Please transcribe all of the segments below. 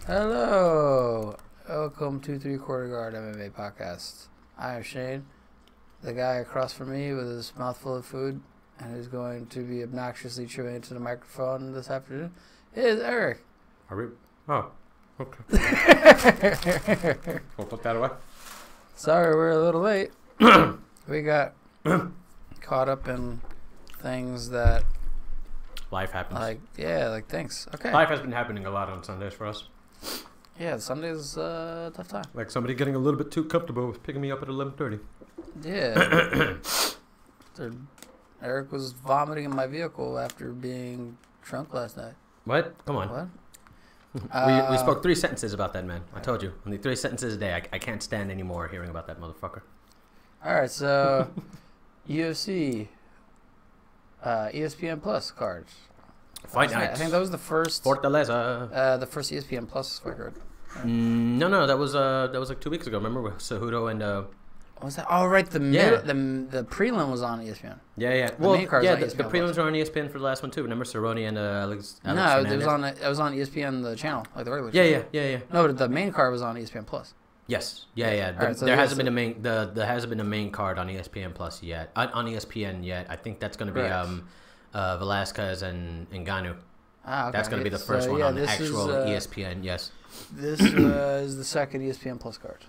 Hello, welcome to 3/4 Guard MMA Podcast. I am Shane, the guy across from me with his mouthful of food and who's going to be obnoxiously chewing into the microphone this afternoon is Eric. Are we? Oh, okay. We'll put that away. Sorry, we're a little late. We got caught up in things that Life happens. things. Okay. Life has been happening a lot on Sundays for us. Yeah, Sunday's a tough time. Like somebody getting a little bit too comfortable with picking me up at 11:30. Yeah. Eric was vomiting in my vehicle after being drunk last night. What? Come on. What? We spoke 3 sentences about that man. I told you. Only 3 sentences a day. I can't stand anymore hearing about that motherfucker. All right, so UFC, ESPN Plus cards. Fight night. I think that was the first. Fortaleza. The first ESPN Plus fight card. No, that was like 2 weeks ago. Remember with Cejudo and What was that? Oh, right. The prelim was on ESPN. Yeah. The main card's on the ESPN prelims were on ESPN for the last one too. Remember Cerrone and Alex No, Fernandez? it was on ESPN the channel, like the regular channel. Yeah. No, but the main card was on ESPN Plus. Yes. Yeah. Right, so there hasn't been a main card on ESPN Plus yet. On ESPN yet. I think that's going to be Velasquez and Ngannou. Ah, okay. That's going to be the first one on the actual ESPN. Yes. This is the second ESPN Plus card.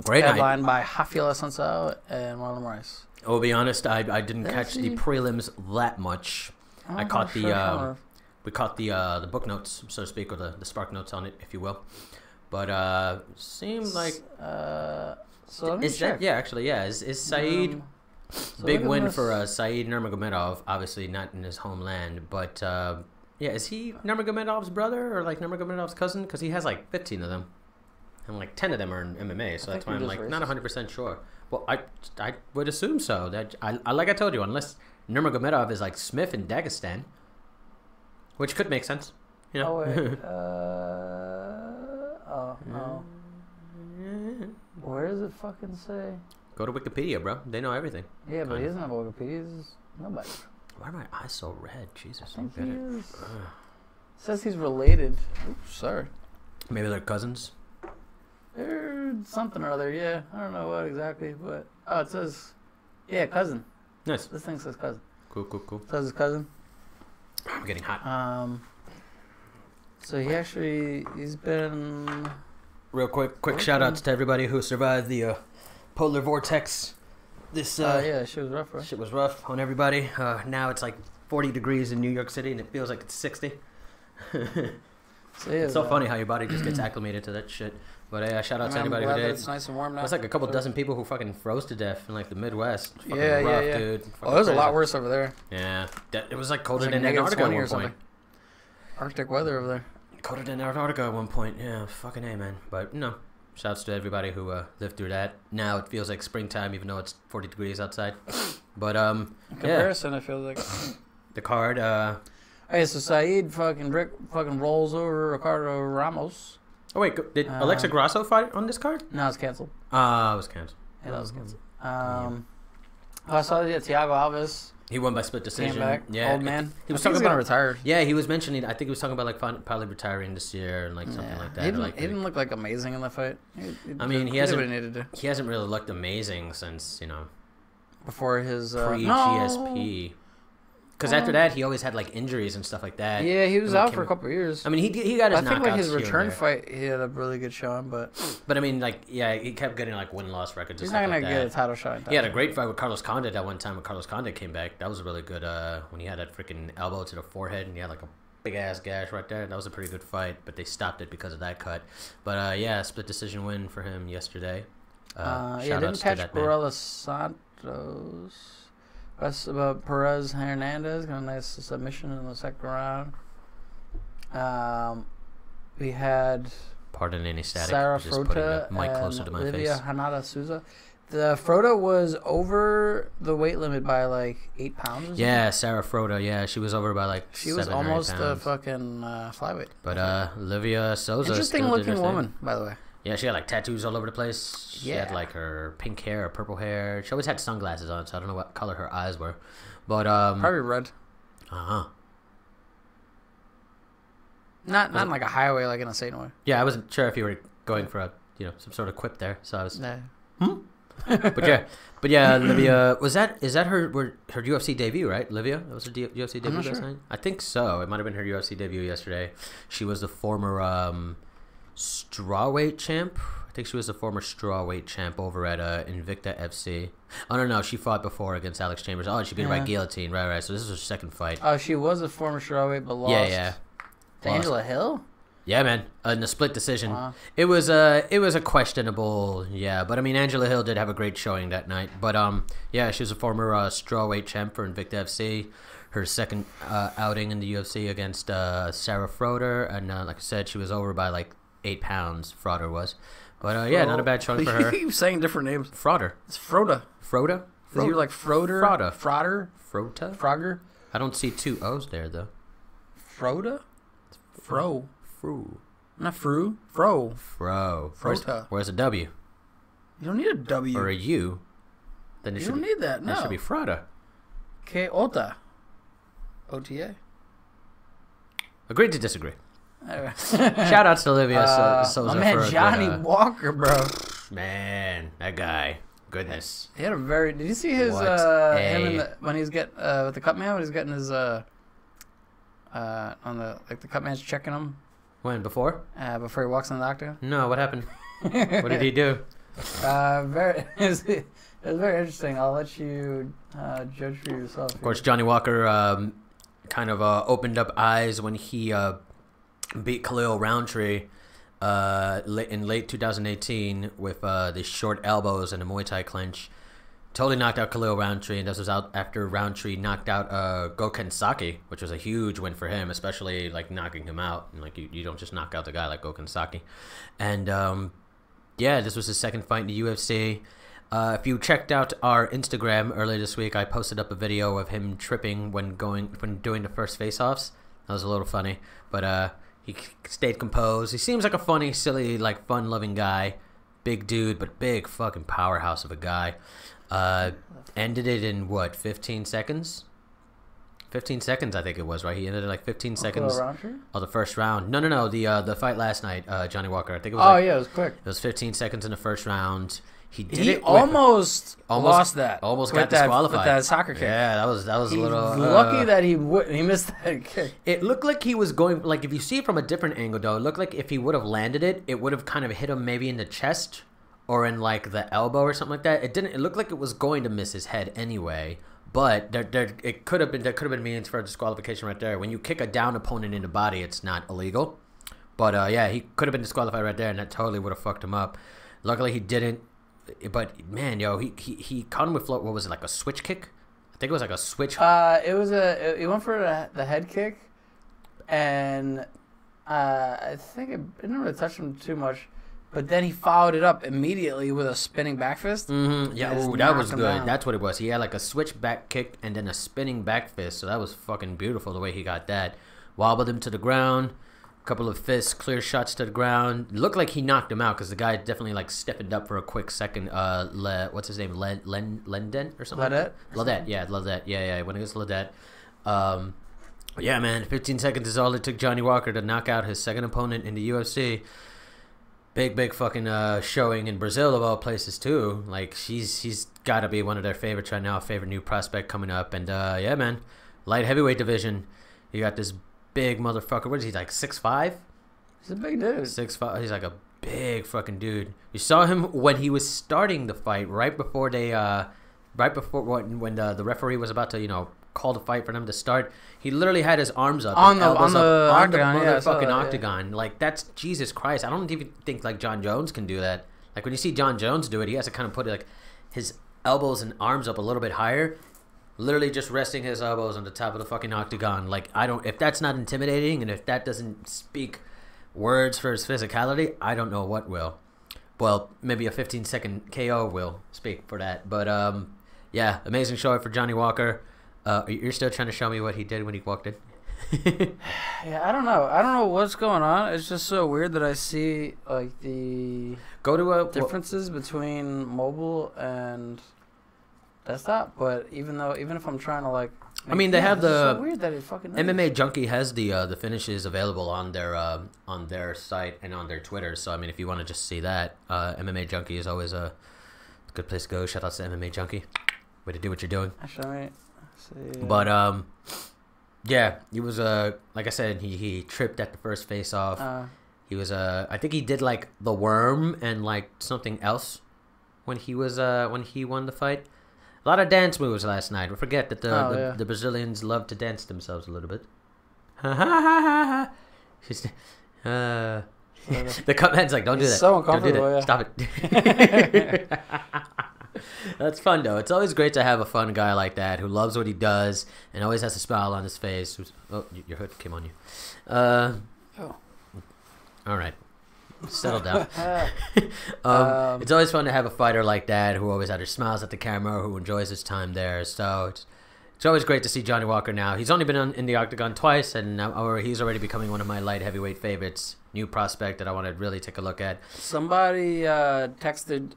Great night. Headlined by Rafael Assunção and Marlon Moraes. I'll be honest, I didn't catch the prelims that much. I caught we caught the book notes, so to speak, or the spark notes on it, if you will. But seemed like so let me check. Is Saeed big win for Saeed Nurmagomedov? Obviously not in his homeland, but is he Nurmagomedov's brother or like Nurmagomedov's cousin? Because he has like 15 of them. And like 10 of them are in MMA, so that's why I'm like not 100% sure. Well, I would assume so. That I like I told you, unless Nurmagomedov is like Smith in Dagestan, which could make sense. You know? Oh wait. Where does it fucking say? Go to Wikipedia, bro. They know everything. Yeah, but he doesn't have Wikipedia. He's nobody. Why are my eyes so red? Jesus, I think don't get he it. is. Says he's related. Oops, sorry. Maybe they're cousins. They're something or other, yeah. I don't know what exactly, but it says, cousin. Nice. This thing says cousin. Cool. It says his cousin. I'm getting hot. So he's been. Real quick shout outs to everybody who survived the polar vortex. This shit was rough, bro. Shit was rough on everybody. Now it's like 40 degrees in New York City and it feels like it's 60. It's so funny how your body just gets acclimated to that shit. But shout out to anybody who did. It's nice and warm now. There's like a couple dozen people who fucking froze to death in like the Midwest. Yeah, dude. Oh, it was a lot worse over there. Yeah, it was like colder than Antarctica at one point. Arctic weather over there. Colder than Antarctica at one point. Yeah, fucking A, man. But no, shouts to everybody who lived through that. Now it feels like springtime, even though it's 40 degrees outside. But in comparison, it feels like the card. Hey, so Saeed fucking rolls over Ricardo Ramos. Oh wait, did Alexa Grasso fight on this card? No, it's canceled. It was canceled. Yeah, that was canceled. I saw that Thiago Alves. He won by split decision. Came back. Yeah, old man. He was talking about retire. Yeah, he was mentioning. I think he was talking about like probably retiring this year and like something like that. He didn't look like amazing in the fight. He hasn't really looked amazing since before his pre-GSP. Because after that, he always had like injuries and stuff like that. Yeah, he was out for a couple of years. I mean, he got his knockouts. I think like his return fight, he had a really good showing, but I mean, like, yeah, he kept getting like win-loss records. He's not gonna get a title shot. He had a great fight with Carlos Condit that one time when Carlos Condit came back. That was a really good. When he had that freaking elbow to the forehead and he had like a big ass gash right there. That was a pretty good fight, but they stopped it because of that cut. But split decision win for him yesterday. Didn't catch Barella Santos. That's about Perez Hernandez. Got a nice submission in the second round. We had pardon any static. Sarah just putting the Frota mic closer to my Olivia face. Hanada Souza. The Frota was over the weight limit by like 8 pounds. Or something. Yeah, Sarah Frota. Yeah, she was over by like. She was almost a fucking flyweight. But Olivia Souza. Interesting looking woman, by the way. Yeah, she had like tattoos all over the place. She had like her pink hair or purple hair. She always had sunglasses on, so I don't know what color her eyes were. But probably red. Not like a highway, like in a Satan way. Yeah, I wasn't sure if you were going for a some sort of quip there, so I was. Nah. But yeah, Livia is that her UFC debut, right? Livia, that was her UFC debut last night. I think so. It might have been her UFC debut yesterday. She was the former strawweight champ. I think she was the former strawweight champ over at Invicta FC. Oh no, she fought before against Alex Chambers. Oh, she beat her by guillotine. Right. So this is her second fight. Oh, she was a former strawweight, but lost. Yeah. To Angela Hill. Yeah, man, in a split decision. Wow. It was a questionable, but I mean Angela Hill did have a great showing that night. But she was a former strawweight champ for Invicta FC. Her second outing in the UFC against Sarah Froder, and like I said, she was over by like 8 pounds. Froder was, but not a bad showing for her. You keep saying different names. Froder. It's Froda. Froda. Is you like Froder? Froda. Froder. Frota. Frogger. I don't see 2 O's there though. Froda. Fro. Fru. Not Fru. Fro. Fro. Frota. Where's a W? You don't need a W. Or a U. Then it you should don't need that. No. It should be Frota. Ota. OTA. Agree to disagree. Anyway. Shout outs to Olivia my man Johnny Walker, bro. Man, that guy. Goodness. He had a very. Did you see his when he's getting with the cut man when he's getting his on the cut man's checking him? When before he walks in the octagon? No, what happened? What did he do? It was very interesting. I'll let you judge for yourself. Of course, Johnny Walker kind of opened up eyes when he beat Khalil Roundtree in late 2018 with the short elbows and a Muay Thai clinch. Totally knocked out Khalil Roundtree, and this was out after Roundtree knocked out Gokhan Saki, which was a huge win for him, especially like knocking him out. And, like you don't just knock out the guy like Gokhan Saki. And this was his second fight in the UFC. If you checked out our Instagram earlier this week, I posted up a video of him tripping when doing the first face-offs. That was a little funny, but he stayed composed. He seems like a funny, silly, like fun-loving guy. Big dude, but big fucking powerhouse of a guy. Ended it in 15 seconds? 15 seconds, I think it was, right? He ended it like 15 seconds of the first round. No. The fight last night, Johnny Walker. I think it was. It was quick. It was 15 seconds in the first round. He almost lost that. Almost got disqualified with that soccer kick. Yeah, that was a little lucky that he missed that kick. It looked like he was going like if you see it from a different angle though, it looked like if he would have landed it, it would have kind of hit him maybe in the chest or in like the elbow or something like that. It didn't. It looked like it was going to miss his head anyway. But there could have been means for a disqualification right there. When you kick a down opponent in the body, it's not illegal. But he could have been disqualified right there, and that totally would have fucked him up. Luckily, he didn't. But man, he caught him with what was it, like a switch kick? I think it was like a switch. He went for the head kick, and I think it didn't really touch him too much. But then he followed it up immediately with a spinning back fist. Mm-hmm. Yeah, that was good. Down. That's what it was. He had like a switch back kick and then a spinning back fist. So that was fucking beautiful the way he got that. Wobbled him to the ground. A couple of fists, clear shots to the ground. Looked like he knocked him out because the guy definitely like stiffened up for a quick second. What's his name? Lendent or something? Ledette. Yeah, Ledette. Yeah. When it was Ledette. Yeah, man. 15 seconds is all it took Johnny Walker to knock out his second opponent in the UFC. Big fucking showing in Brazil of all places too. Like he's got to be one of their favorites right now, a favorite new prospect coming up. And yeah, man, light heavyweight division. You got this big motherfucker. What is he, like 6'5"? He's a big dude. 6'5". He's like a big fucking dude. You saw him when he was starting the fight, right before when the referee was about to call the fight for them to start. He literally had his arms up on the octagon, motherfucking octagon. Like that's Jesus Christ. I don't even think like John Jones can do that. Like when you see John Jones do it, he has to kind of put like his elbows and arms up a little bit higher, literally just resting his elbows on the top of the fucking octagon. Like if that's not intimidating and if that doesn't speak words for his physicality, I don't know what will. Well, maybe a 15-second KO will speak for that. But yeah, amazing show for Johnny Walker. You're still trying to show me what he did when he walked in? Yeah, I don't know what's going on. It's just so weird that I see like the differences between mobile and desktop. But even if I'm trying to like, I mean, they have the so weird that it fucking MMA Junkie has the finishes available on their site and on their Twitter. So I mean, if you want to just see that, MMA Junkie is always a good place to go. Shout out to MMA Junkie. Way to do what you're doing. Actually, but yeah, he was like I said, he tripped at the first face off. He was I think he did like the worm and like something else when he won the fight. A lot of dance moves last night. We forget that the Brazilians love to dance themselves a little bit. The comments like, don't do that. So uncomfortable. Don't do that. Yeah. Stop it. That's fun though. It's always great to have a fun guy like that who loves what he does and always has a smile on his face. Oh, your hood came on you. All right. Settle down. It's always fun to have a fighter like that who always either smiles at the camera or who enjoys his time there. So it's always great to see Johnny Walker now. He's only been in the octagon twice, and he's already becoming one of my light heavyweight favorites. New prospect that I want to really take a look at. Somebody tweeted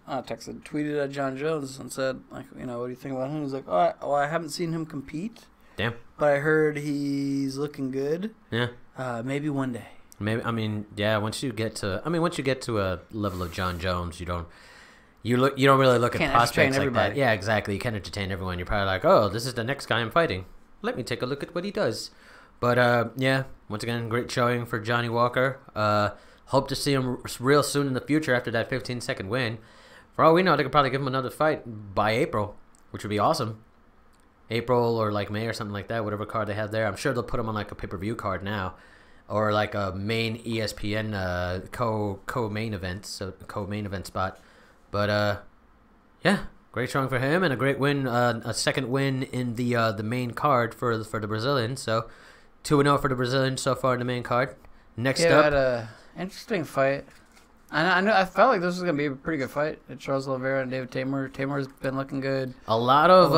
at John Jones and said, like, what do you think about him? He's like, I haven't seen him compete. Damn. But I heard he's looking good. Yeah. Maybe one day. Maybe once you get to a level of John Jones, you don't really look at prospects like that. Yeah, exactly. You can't entertain everyone. You're probably like, oh, this is the next guy I'm fighting. Let me take a look at what he does. But yeah, once again, great showing for Johnny Walker. Hope to see him real soon in the future after that 15-second win. For all we know, they could probably give him another fight by April, which would be awesome. April or like May or something like that, whatever card they have there. I'm sure they'll put him on like a pay-per-view card now. Or like a main ESPN co-main event spot. But yeah, great showing for him and a great win, a second win in the main card for the Brazilians. So 2-0 for the Brazilians so far in the main card. Next up, had a interesting fight. I felt like this was gonna be a pretty good fight. Charles Oliveira and David Tamer. Tamer's been looking good. A lot of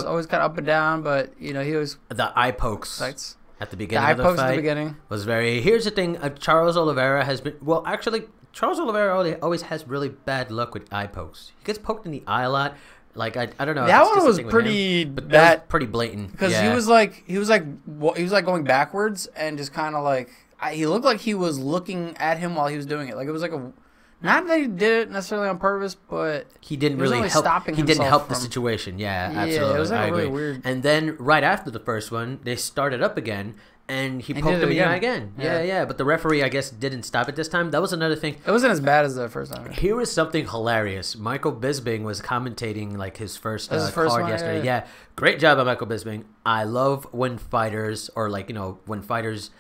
always kind of up and down, but he always the eye pokes. Fights. At the beginning of the fight, at the beginning was very. Here's the thing: Charles Oliveira has been. Well, actually, Charles Oliveira always has really bad luck with eye pokes. He gets poked in the eye a lot. Like I don't know. That one was pretty. But that was pretty blatant because he was like going backwards and just kind of like he looked like he was looking at him while he was doing it. Like it was like a. Not that he did it necessarily on purpose, but he didn't really help. He didn't help the situation. Yeah, absolutely. It was like really weird. And then right after the first one, they started up again, and he poked him in the eye again. Yeah. But the referee, I guess, didn't stop it this time. That was another thing. It wasn't as bad as the first time. Here was something hilarious. Michael Bisping was commentating like his first card yesterday. Yeah, great job by Michael Bisping. I love when fighters or when fighters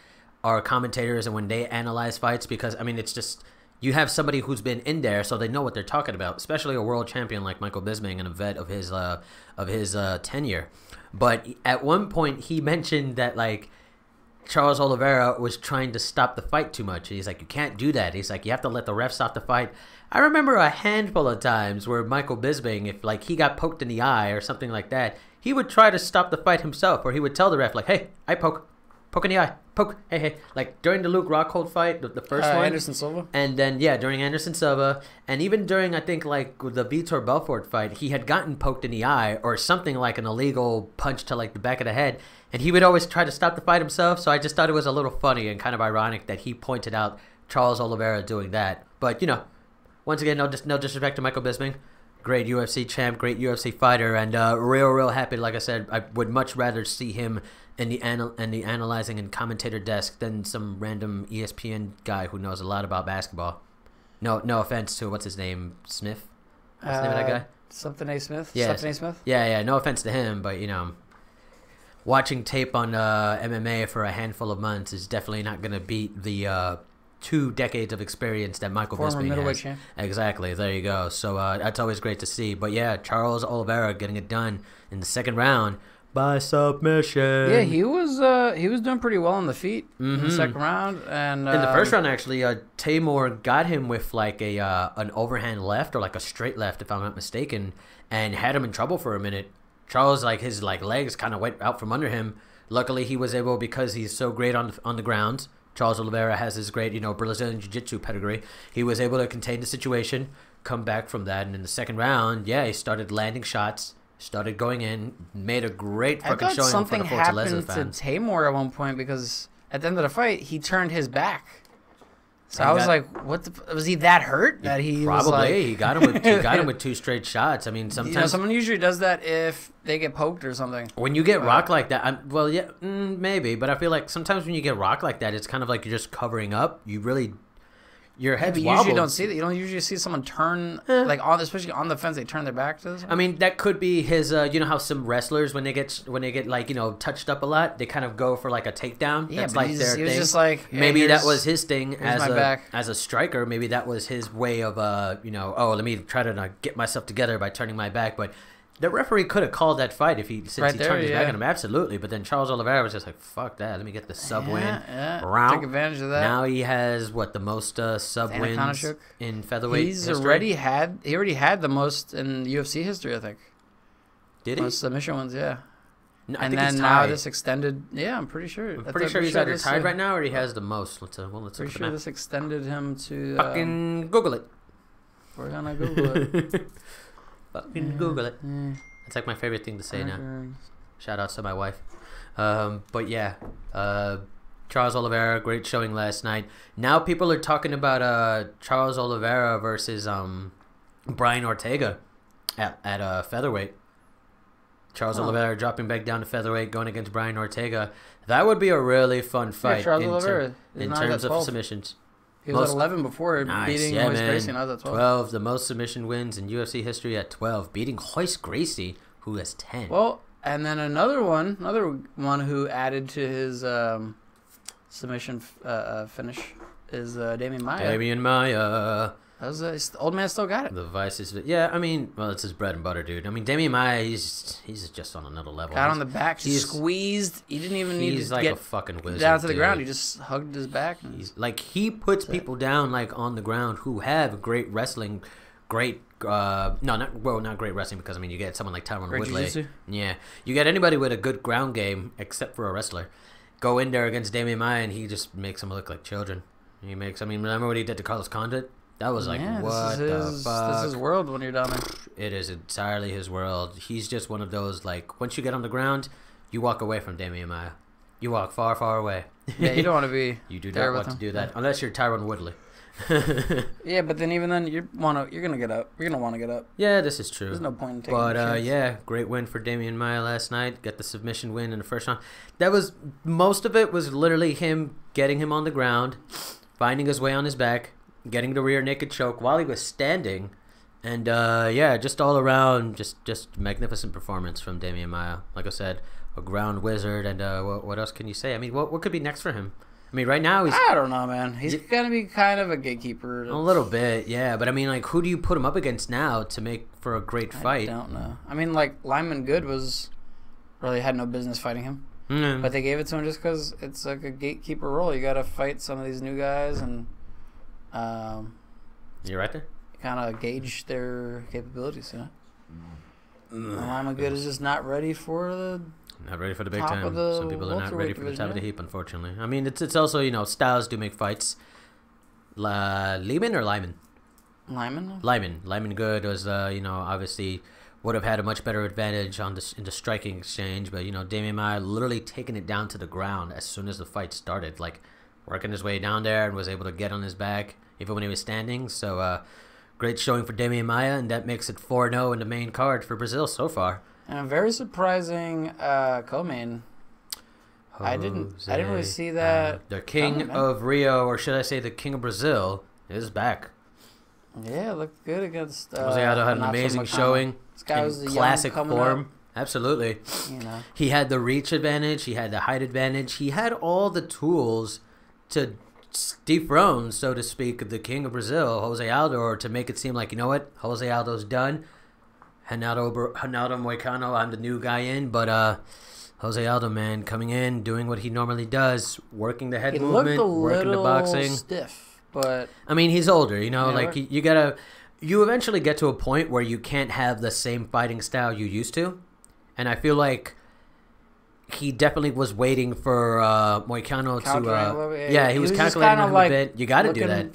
are commentators and when they analyze fights because I mean it's just. You have somebody who's been in there, so they know what they're talking about. Especially a world champion like Michael Bisping and a vet of his tenure. But at one point, he mentioned that like Charles Oliveira was trying to stop the fight too much. He's like, you can't do that. He's like, you have to let the ref stop the fight. I remember a handful of times where Michael Bisping, if like he got poked in the eye or something like that, he would try to stop the fight himself, or he would tell the ref like, hey, I poke in the eye. Poke. Hey. Like during the Luke Rockhold fight, the first one. Anderson Silva. And then, during Anderson Silva. And even during, I think, like the Vitor Belfort fight, he had gotten poked in the eye or something like an illegal punch to like the back of the head. And he would always try to stop the fight himself. So I just thought it was a little funny and kind of ironic that he pointed out Charles Oliveira doing that. But, once again, no disrespect to Michael Bisping. Great UFC champ, great UFC fighter. And real happy. Like I said, I would much rather see him in the analyzing and commentator desk than some random ESPN guy who knows a lot about basketball. No offense to what's his name, Smith. What's the name of that guy? Something A. Smith. Yeah, Something A. Smith. Yeah. No offense to him, but watching tape on MMA for a handful of months is definitely not going to beat the 2 decades of experience that Michael Bisping has. Champ. Exactly. There you go. So that's always great to see. But yeah, Charles Oliveira getting it done in the second round. By submission. Yeah, he was doing pretty well on the feet in the second round, and in the first round actually, Tamer got him with like an overhand left or like a straight left, if I'm not mistaken, and had him in trouble for a minute. Charles his legs kind of went out from under him. Luckily, he was able because he's so great on the ground. Charles Oliveira has his great Brazilian Jiu-Jitsu pedigree. He was able to contain the situation, come back from that, and in the second round, he started landing shots. started going in, made a great fucking I thought showing something for the Fortaleza happened to fans. Tamor at one point because at the end of the fight, he turned his back. So I was like, "What? Was he that hurt that he Probably was like, he got him with 2 straight shots. I mean, sometimes someone usually does that if they get poked or something. When you get rocked like that, maybe, but I feel like sometimes when you get rocked like that, it's kind of like you're just covering up. You really, your head's You usually don't see that. You don't usually see someone turn especially on the fence. They turn their back to this. I mean, that could be his. You know how some wrestlers when they get like touched up a lot, they kind of go for like a takedown. Yeah, that's but like their he was thing. just like, hey, maybe that was his thing back. as a striker. Maybe that was his way of let me try to get myself together by turning my back. But the referee could have called that fight if he turned his back on him. Absolutely. But then Charles Oliveira was just like, fuck that. Let me get the sub win. Yeah. Took advantage of that. Now he has the most sub wins in featherweight. He already had the most in UFC history, I think. Did he? Most submission wins, yeah. No, and then now this extended. Yeah, I'm pretty sure. I'm pretty sure he's either tied right now or he has the most. Let's pretty sure this extended him to. Fucking Google it. We're gonna Google it. Fucking Google it. Yeah. It's like my favorite thing to say now. Shout outs to my wife. But yeah, Charles Oliveira, great showing last night. Now people are talking about Charles Oliveira versus Brian Ortega at featherweight. Charles Oliveira dropping back down to featherweight, going against Brian Ortega. That would be a really fun fight in terms of submissions. He was at 11 before, beating Royce Gracie, and I was at 12. The most submission wins in UFC history at 12, beating Royce Gracie, who has 10. Well, and then another one who added to his submission finish is Damian Maia. The old man still got it. The vice is, I mean, well, it's his bread and butter, dude. I mean, Damian Maia, he's just on another level. Got on the back, squeezed. He didn't even need to get a fucking wizard, down to the ground. He just hugged his back. He puts people down on the ground who have great wrestling, not great wrestling because I mean you get someone like Tyron Woodley. Jiu-jitsu? Yeah, you get anybody with a good ground game except for a wrestler. Go in there against Damian Maia and he just makes them look like children. Remember what he did to Carlos Condit? That was like, what the fuck? This is his world when you're down there. It is entirely his world. He's just one of those, once you get on the ground, you walk away from Damian Maia. You walk far, far away. Yeah, you don't want to be You do not want to do that, unless you're Tyron Woodley. Yeah, but then even then, you're gonna get up. You're gonna want to get up. Yeah, this is true. There's no point in taking a chance. Yeah, great win for Damian Maia last night. Got the submission win in the first round. Most of it was literally him getting him on the ground, finding his way on his back, getting the rear naked choke while he was standing, and just all around, just magnificent performance from Damian Maia. Like I said, a ground wizard, and what else can you say? I mean, what could be next for him? I mean, right now I don't know, man. He's gonna be kind of a gatekeeper. A little bit, yeah. But I mean, who do you put him up against now to make for a great fight? I don't know. I mean, Lyman Good really had no business fighting him, but they gave it to him just because it's like a gatekeeper role. You got to fight some of these new guys and. You're right there. Kind of gauge their capabilities, Lyman Good is just not ready for the big time. Some people are not ready for the top of the heap, unfortunately. I mean, it's also styles do make fights. Lyman. Lyman Good was obviously would have had a much better advantage in the striking exchange, but Damian Maia literally taking it down to the ground as soon as the fight started, working his way down there and was able to get on his back even when he was standing. So great showing for Damian Maia, and that makes it 4-0 in the main card for Brazil so far. And a very surprising co-main. I didn't really see that. The king of Rio, or should I say the king of Brazil, is back. Yeah, looked good against. Jose Aldo had an amazing showing. This guy was in classic form. Up. Absolutely. He had the reach advantage. He had the height advantage. He had all the tools to dethrone, so to speak, the king of Brazil, Jose Aldo, or to make it seem like, Jose Aldo's done. Renato Moicano, I'm the new guy in, but Jose Aldo, man, coming in, doing what he normally does, working the head movement, working the boxing. Stiff, but I mean, he's older, you eventually get to a point where you can't have the same fighting style you used to, and I feel like he definitely was waiting for Moicano to. He was calculating him a bit. You got to do that.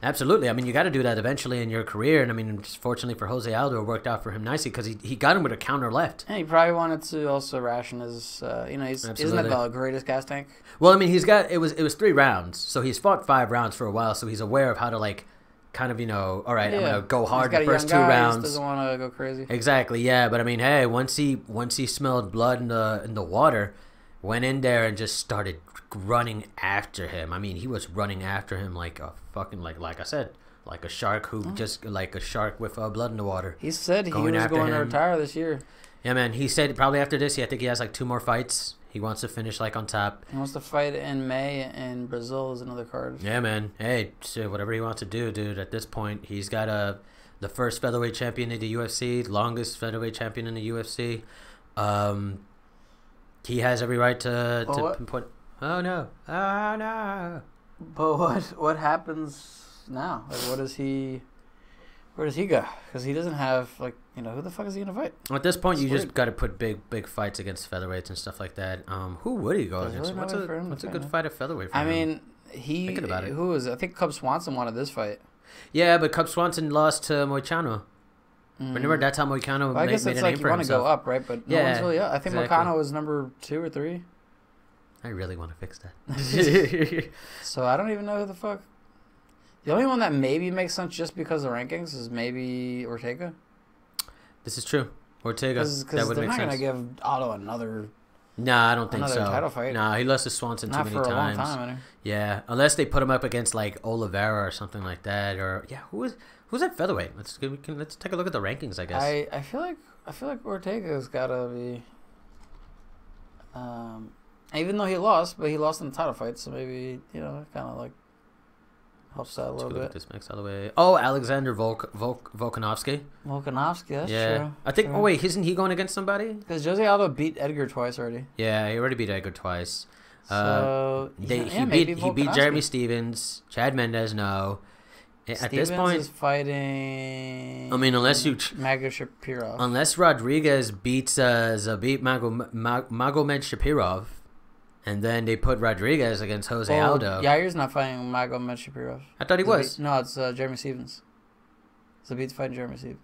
Absolutely. I mean, you got to do that eventually in your career. And I mean, just fortunately for Jose Aldo, it worked out for him nicely because he got him with a counter left. And he probably wanted to also ration his. Isn't that the greatest gas tank? Well, I mean, it was 3 rounds, so he's fought 5 rounds for a while, so he's aware of how to like. Kind of, all right, I'm gonna go hard the first 2 rounds. He doesn't want to go crazy. Exactly, yeah. But I mean, hey, once he smelled blood in the water, went in there and just started running after him. I mean, he was running after him like a fucking like I said, like a shark like a shark with blood in the water. He said he was going to retire this year. Yeah, man. He said probably after this, I think he has like 2 more fights. He wants to finish like on top. He wants to fight in May, and Brazil is another card. Yeah, man. Hey, shit, whatever he wants to do, dude. At this point, he's got the first featherweight champion in the UFC, longest featherweight champion in the UFC. He has every right to pinpoint. Oh no! But what happens now? Like, where does he go? Because he doesn't have who the fuck is he gonna fight? At this point, you just got to put big fights against featherweights and stuff like that. Who would he go against? Really what's a good fight at featherweight for him? I mean, thinking about it. Who was? I think Cub Swanson wanted this fight. Yeah, but Cub Swanson lost to Moicano. Remember that's how Moicano I guess made it's a name for himself. You want to go up, right? But no one's really up. I think Moicano was number 2 or 3. I really want to fix that. So I don't even know who the fuck. The only one that maybe makes sense just because of rankings is maybe Ortega. This is true. Ortega. Because they're not going to give Otto another. Nah, I don't think so. Another title fight. Nah, he lost to Swanson too many times. Not for a long time. Yeah, unless they put him up against like Oliveira or something like that, or who's at featherweight? Let's take a look at the rankings. I guess. I feel like Ortega's got to be. Even though he lost in the title fight, so maybe kind of like. Helps out a little bit. Look at this mix all the way. Oh, Alexander Volkanovski. Volkanovski, that's true. I think. True. Oh wait, isn't he going against somebody? Because Jose Aldo beat Edgar twice already. Yeah, he already beat Edgar twice. So he beat Jeremy Stevens. Chad Mendez, no. Stevens at this point, is fighting. I mean, unless Rodriguez beats Zabit Magomed Shapirov. And then they put Rodriguez against Jose Aldo. Yair's not fighting Magomed Shapirov. I thought he was. No, it's Jeremy Stevens. Zabit's fighting Jeremy Stevens.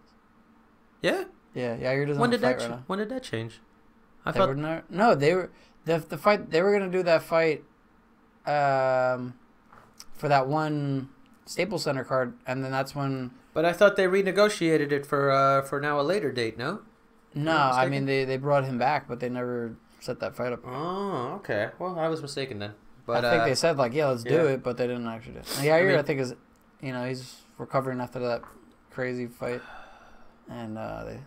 Yeah? Yeah, Yair doesn't fight right now. When did that change? They were the fight. They were gonna do that fight, for that one Staples Center card, and then that's when. But I thought they renegotiated it for now a later date. No. No, I mean they brought him back, but they never set that fight up. Oh, okay. Well, I was mistaken then. But I think they said let's do it, but they didn't actually do it. Yair, I think is, he's recovering after that crazy fight, and they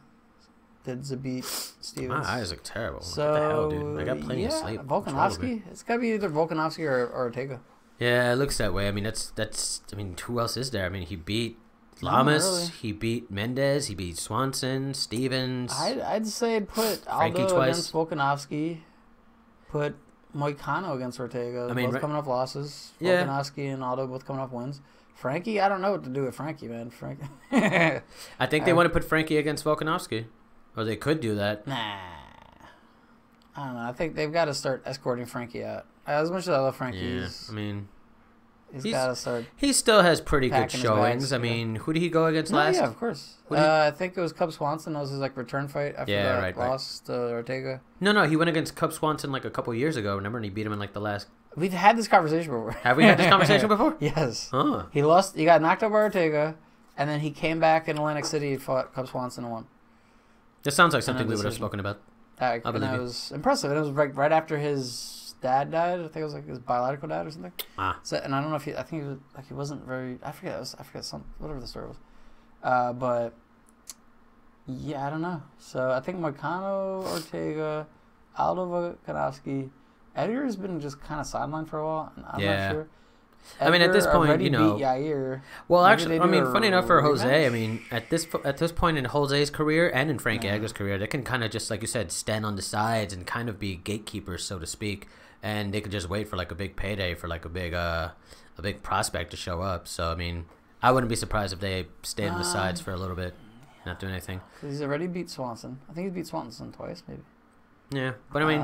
did Zabit Stevens. My eyes look terrible. So, what the hell, dude? I got plenty of sleep. Volkanovski. It's gotta be either Volkanovski or Ortega. Yeah, it looks that way. I mean, that's. I mean, who else is there? I mean, he beat Lamas. Really. He beat Mendez. He beat Swanson, Stevens. I'd say put Aldo against Volkanovski. Put Moicano against Ortega. I mean, both coming off losses. Yeah. Volkanovski and Aldo both coming off wins. Frankie, I don't know what to do with Frankie, man. I think they want to put Frankie against Volkanovski. Or they could do that. Nah. I don't know. I think they've got to start escorting Frankie out. As much as I love Frankie. Yeah, I mean... He's got to start. He still has pretty good showings. I mean, who did he go against last? Yeah, of course. I think it was Cub Swanson. That was his return fight after that loss to Ortega. No, he went against Cub Swanson a couple years ago. Remember, and he beat him in the last. We've had this conversation before. Have we had this conversation before? Yes. Huh. He lost. He got knocked out by Ortega, and then he came back in Atlantic City and fought Cub Swanson and won. This sounds like something we would have spoken about. I believe it was impressive. It was right after his dad died. I think it was his biological dad or something. So, and I don't know if I think he was he wasn't very. I forget whatever the story was. But yeah, I don't know. So I think Moicano, Ortega, Aldo Volkanovski, Edgar's been just kind of sidelined for a while. And I'm not sure. Edgar, I mean, at this point, beat Yair. Well, actually, I mean, funny enough for Jose, I mean, at this point in Jose's career and in Frank Edgar's career, they can kind of just, like you said, stand on the sides and kind of be gatekeepers, so to speak, and they could just wait for a big payday for a big prospect to show up. So I mean, I wouldn't be surprised if they stayed on the sides for a little bit, not doing anything. He's already beat Swanson. I think he beat Swanson twice, maybe. Yeah, but I mean,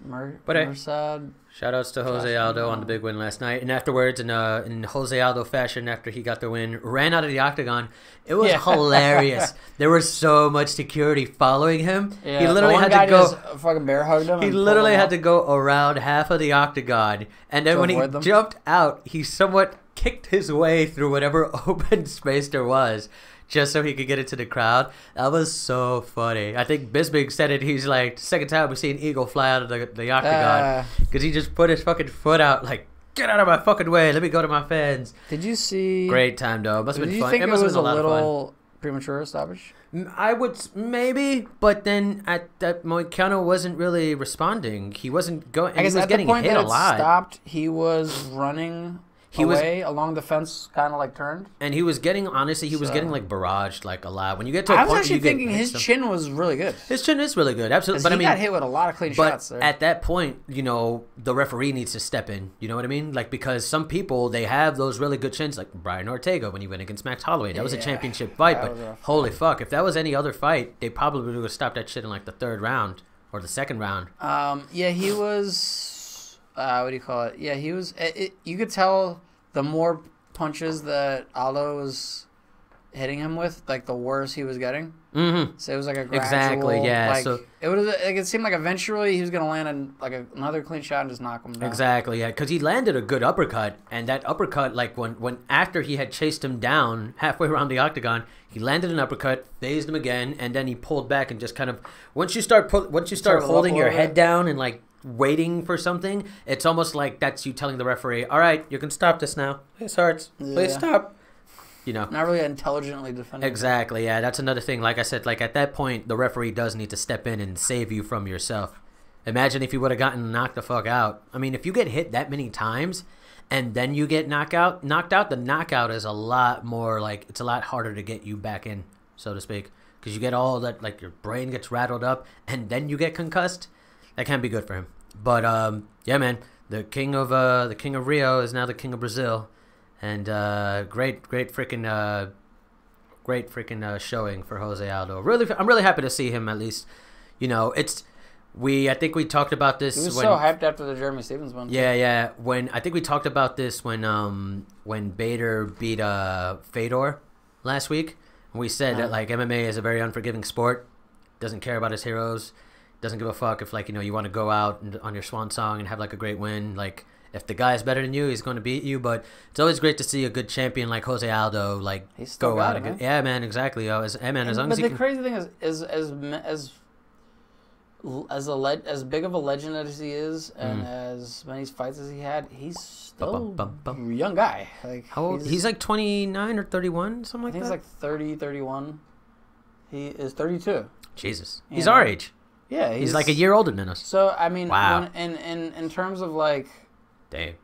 Mursad. Shout outs to Jose Aldo on the big win last night, and afterwards, in Jose Aldo fashion, after he got the win, ran out of the octagon. It was hilarious. There was so much security following him. Yeah, he literally had to go. Fucking bear hugged him. He literally had to go around half of the octagon, and then when he jumped out, he somewhat kicked his way through whatever open space there was, just so he could get into the crowd. That was so funny. I think Bisping said it. He's like, second time we've seen Eagle fly out of the octagon, because he just put his fucking foot out, like, get out of my fucking way. Let me go to my fans. Did you see? Great time, though. Must have been fun. Did you think it was a little premature stoppage? I would maybe, but then at that point, Keanu wasn't really responding. He wasn't going. I guess he was at getting the point hit that a lot. It stopped, he was running. He was along the fence, kind of like turned, and he was getting getting like barraged like a lot. When you get to, I was actually thinking his chin was really good. His chin is really good, absolutely. But he got hit with a lot of clean shots there. At that point, the referee needs to step in. You know what I mean? Like, because some people, they have those really good chins, like Brian Ortega when he went against Max Holloway. That was a championship fight, but holy fuck, if that was any other fight, they probably would have stopped that shit in like the third round or the second round. Yeah, he was. What do you call it? Yeah, he was. You could tell. The more punches that Aldo was hitting him with, like the worse he was getting. Mm-hmm. So it was like a gradual. Exactly. Yeah. Like, so it seemed like eventually he was gonna land another clean shot and just knock him down. Exactly. Yeah, because he landed a good uppercut, and that uppercut, like when after he had chased him down halfway around the octagon, he landed an uppercut, phased him again, and then he pulled back and just kind of once you start holding your head down and like waiting for something, it's almost like that's you telling the referee, all right, you can stop this now. This hurts. Please stop. Not really intelligently defending. Exactly. Yeah, that's another thing. Like I said, like at that point, the referee does need to step in and save you from yourself. Imagine if you would have gotten knocked the fuck out. I mean, if you get hit that many times and then you get knocked out, the knockout is a lot more like, it's a lot harder to get you back in, so to speak, because you get all that, like your brain gets rattled up and then you get concussed. That can't be good for him. But yeah, man, the king of Rio is now the king of Brazil, and great freaking showing for Jose Aldo. Really, I'm really happy to see him at least. I think we talked about this. He was so hyped after the Jeremy Stephens one. Yeah. I think we talked about this when Bader beat Fedor last week. We said that like MMA is a very unforgiving sport. Doesn't care about his heroes. Doesn't give a fuck if you want to go out on your swan song and have like a great win. Like if the guy is better than you, he's going to beat you. But it's always great to see a good champion like Jose Aldo go out and yeah, man, exactly. As long as the crazy thing is as big of a legend as he is, and as many fights as he had, he's still a young guy. Like how old? He's like 29 or 31, something like that. I think he's like 30, 31. He is 32. Jesus, he's our age. Yeah, he's like a year older than us. So I mean, wow. In terms of like, damn.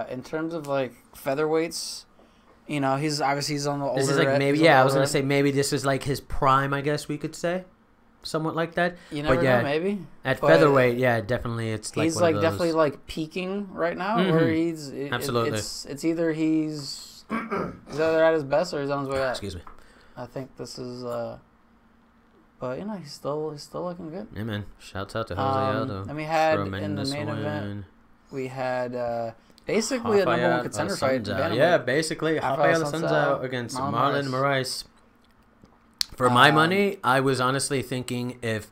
In terms of like featherweights, he's on the older. This is like maybe I was gonna say maybe this is like his prime. I guess we could say, somewhat like that. You never know, maybe at featherweight, yeah, definitely it's like he's one like of those... definitely like peaking right now, where he's absolutely. It's either he's either at his best or he's on his way out. Excuse me. I think this is. But he's still looking good. Yeah, man. Shouts out to Jose Aldo. And we had in the main event, we had basically a number one contender fight. Yeah, basically Rafael Assunção against Marlon Moraes. For my money, I was honestly thinking if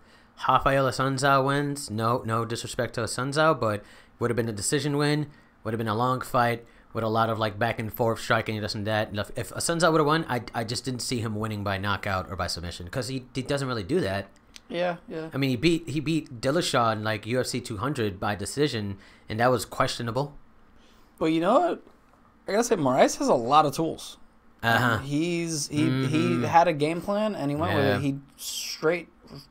Rafael Assunção wins, no disrespect to Assunção, but would have been a decision win, would have been a long fight. With a lot of like back and forth striking, this and that. If Assunção would have won, I just didn't see him winning by knockout or by submission because he doesn't really do that. Yeah. I mean, he beat Dillashaw in like UFC 200 by decision, and that was questionable. But you know what? I gotta say, Moraes has a lot of tools. He had a game plan and he went with it. He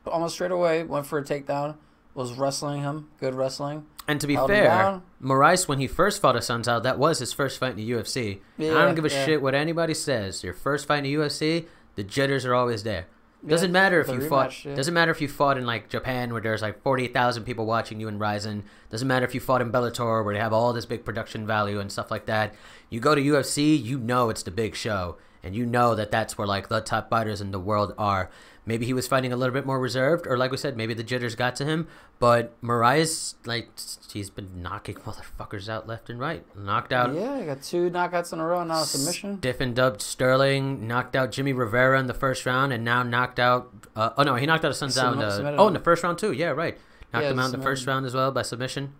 almost straight away went for a takedown. Was wrestling him, good wrestling. And to be fair, Moraes, when he first fought Assunção, that was his first fight in the UFC. Yeah, I don't give a shit what anybody says. Your first fight in the UFC, the jitters are always there. Doesn't matter if you fought. Doesn't matter if you fought in like Japan, where there's like 40,000 people watching you in Ryzen. Doesn't matter if you fought in Bellator, where they have all this big production value and stuff like that. You go to UFC, you know it's the big show, and you know that that's where like the top fighters in the world are. Maybe he was fighting a little bit more reserved, or like we said, maybe the jitters got to him. But Moraes, like, he's been knocking motherfuckers out left and right. Knocked out. Yeah, he got 2 knockouts in a row and now a submission. Stiffened up Sterling, knocked out Jimmy Rivera in the first round, and now knocked out. He knocked out a Sun's out. In the first round too. Yeah, right. Knocked him out in the first round as well by submission.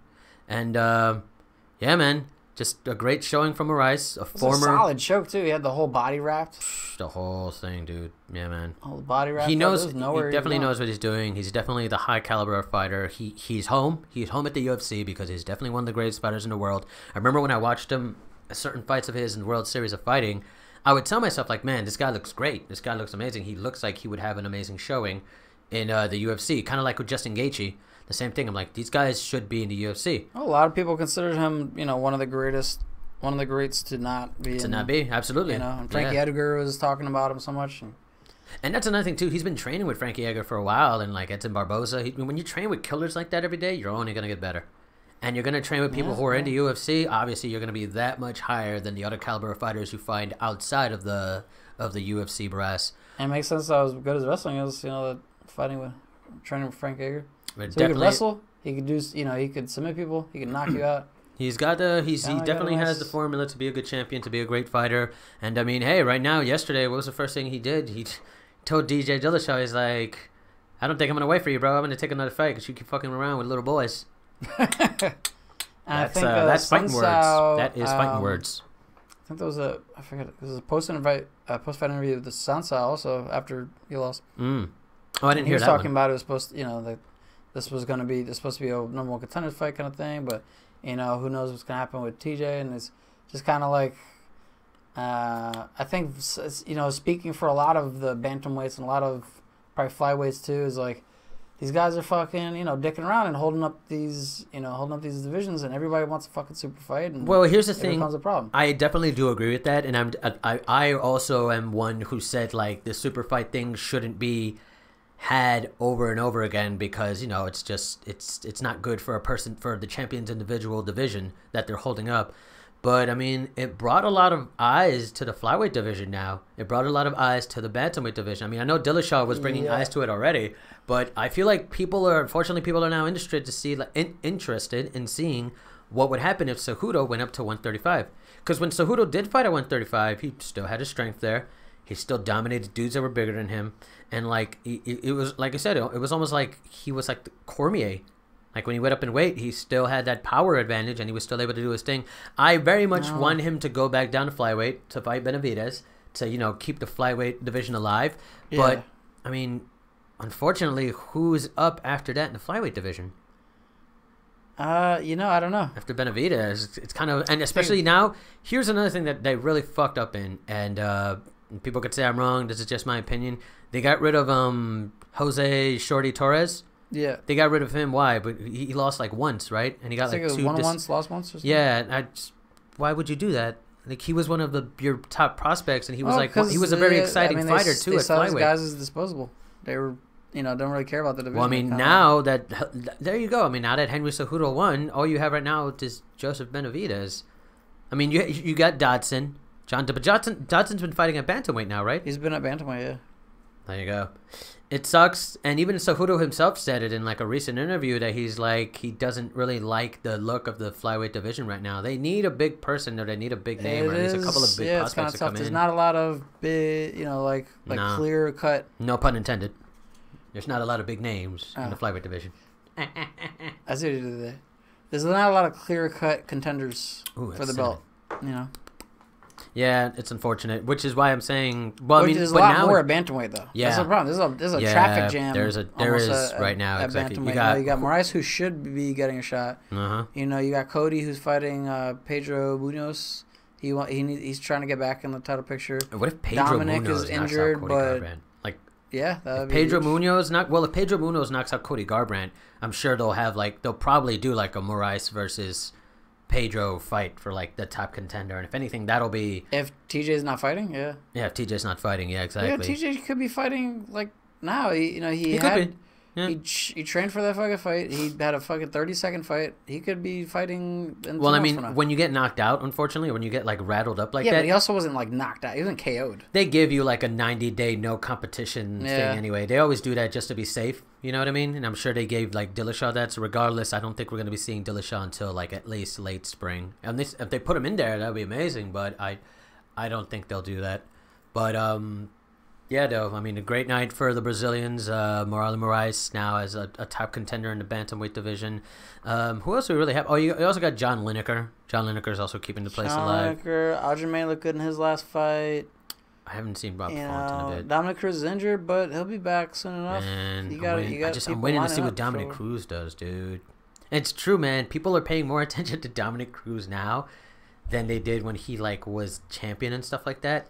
And yeah, man. Just a great showing from Moraes, a solid choke too. He had the whole body wrapped. The whole thing, dude. Yeah, man. Whole body wrapped. He knows. He definitely knows what he's doing. He's definitely the high caliber fighter. He's home. He's home at the UFC because he's definitely one of the greatest fighters in the world. I remember when I watched him certain fights of his in the World Series of Fighting, I would tell myself like, man, this guy looks great. This guy looks amazing. He looks like he would have an amazing showing in the UFC. Kind of like with Justin Gaethje. The same thing. I'm like, these guys should be in the UFC. A lot of people considered him, one of the greats to not be. Absolutely. And Frankie Edgar was talking about him so much. And that's another thing too. He's been training with Frankie Edgar for a while, and like Edson Barboza. When you train with killers like that every day, you're only gonna get better. And you're gonna train with people who are into UFC. Obviously, you're gonna be that much higher than the other caliber of fighters you find outside of the UFC brass. And it makes sense that as good as wrestling is, training with Frank Edgar. So he could wrestle. He could do. He could submit people. He could knock you out. He definitely has the formula to be a good champion, to be a great fighter. And I mean, hey, right now, yesterday, what was the first thing he did? He told DJ Dillashaw, he's like, I don't think I'm going to wait for you, bro. I'm going to take another fight because you keep fucking around with little boys. That's fighting words. That is fighting words. I think there was I forget, it was a post-fight interview with the Sansa also after he lost. Oh, I didn't hear that. He was talking about it was supposed to, this was supposed to be a number one contender fight kind of thing, but who knows what's gonna happen with TJ, and it's just kind of like, I think speaking for a lot of the bantamweights and a lot of probably flyweights too, is like these guys are fucking dicking around and holding up these divisions, and everybody wants a fucking super fight. And well, here's the thing. It becomes a problem. I definitely do agree with that, and I also am one who said like the super fight thing shouldn't be had over and over again because it's not good for the champion's individual division that they're holding up. But I mean, it brought a lot of eyes to the flyweight division now. It brought a lot of eyes to the bantamweight division. I mean, I know Dillashaw was bringing eyes to it already, but I feel like people are now interested in seeing what would happen if Cejudo went up to 135. Because when Cejudo did fight at 135, he still had his strength there. He still dominated dudes that were bigger than him. And, like, it was, like I said, it was almost like he was like the Cormier. Like, when he went up in weight, he still had that power advantage, and he was still able to do his thing. I very much want him to go back down to flyweight to fight Benavidez to, keep the flyweight division alive. Yeah. But, I mean, unfortunately, who's up after that in the flyweight division? I don't know. After Benavidez, it's kind of... And especially now, here's another thing that they really fucked up in, and people could say I'm wrong. This is just my opinion. They got rid of Jose Shorty Torres. Yeah. They got rid of him. Why? But he lost like once, right? And he got like two. Lost once or something? Yeah. Why would you do that? Like, he was one of your top prospects, and he was he was a very exciting fighter too at flyweight. These guys is disposable. They were, don't really care about the division. Well, I mean, now there you go. I mean, now that Henry Cejudo won, all you have right now is Joseph Benavidez. I mean, you got Dodson. Dodson's been fighting at bantamweight now, right? He's been at bantamweight, yeah. There you go. It sucks, and even Cejudo himself said it in like a recent interview that he's like he doesn't really like the look of the flyweight division right now. They need a big person, or they need a big name, or at least a couple of big prospects to come in. There's not a lot of big, clear cut. No pun intended. There's not a lot of big names in the flyweight division. I see what you did there. There's not a lot of clear cut contenders for the belt. Yeah, it's unfortunate, which is why I'm saying. Well, I mean, there's a lot more at bantamweight though. Yeah, that's the problem. There's a traffic jam. There is right now. Exactly. You got Moraes, who should be getting a shot. You got Cody, who's fighting Pedro Munoz. He's trying to get back in the title picture. What if Pedro Dominic Munoz is injured, knocks out Cody Garbrandt? Like, yeah, if Pedro Munoz knocks out Cody Garbrandt, I'm sure they'll probably do like a Moraes versus Pedro fight for like the top contender, and if anything, that'll be if TJ's not fighting. Yeah, if TJ's not fighting, exactly. Yeah, TJ could be fighting like now. He could be. Yeah. He trained for that fucking fight. He had a fucking 30-second fight. He could be fighting. Well, I mean, when you get knocked out, unfortunately, when you get like rattled up like that. Yeah, but he also wasn't like knocked out. He wasn't KO'd. They give you like a 90-day no competition thing anyway. They always do that just to be safe. You know what I mean? And I'm sure they gave like Dillashaw that. So regardless, I don't think we're going to be seeing Dillashaw until like at least late spring. And if they put him in there, that would be amazing. But I don't think they'll do that. But yeah, though, I mean, a great night for the Brazilians. Marlon Moraes now as a top contender in the bantamweight division. Who else do we really have? Oh, you also got John Lineker. John Lineker is also keeping the place alive. Lineker, Aljamain looked good in his last fight. I haven't seen Rob Font in a bit. Dominic Cruz is injured, but he'll be back soon enough. Man, I'm waiting to see what Dominic Cruz does, dude. And it's true, man. People are paying more attention to Dominic Cruz now than they did when he like was champion and stuff like that.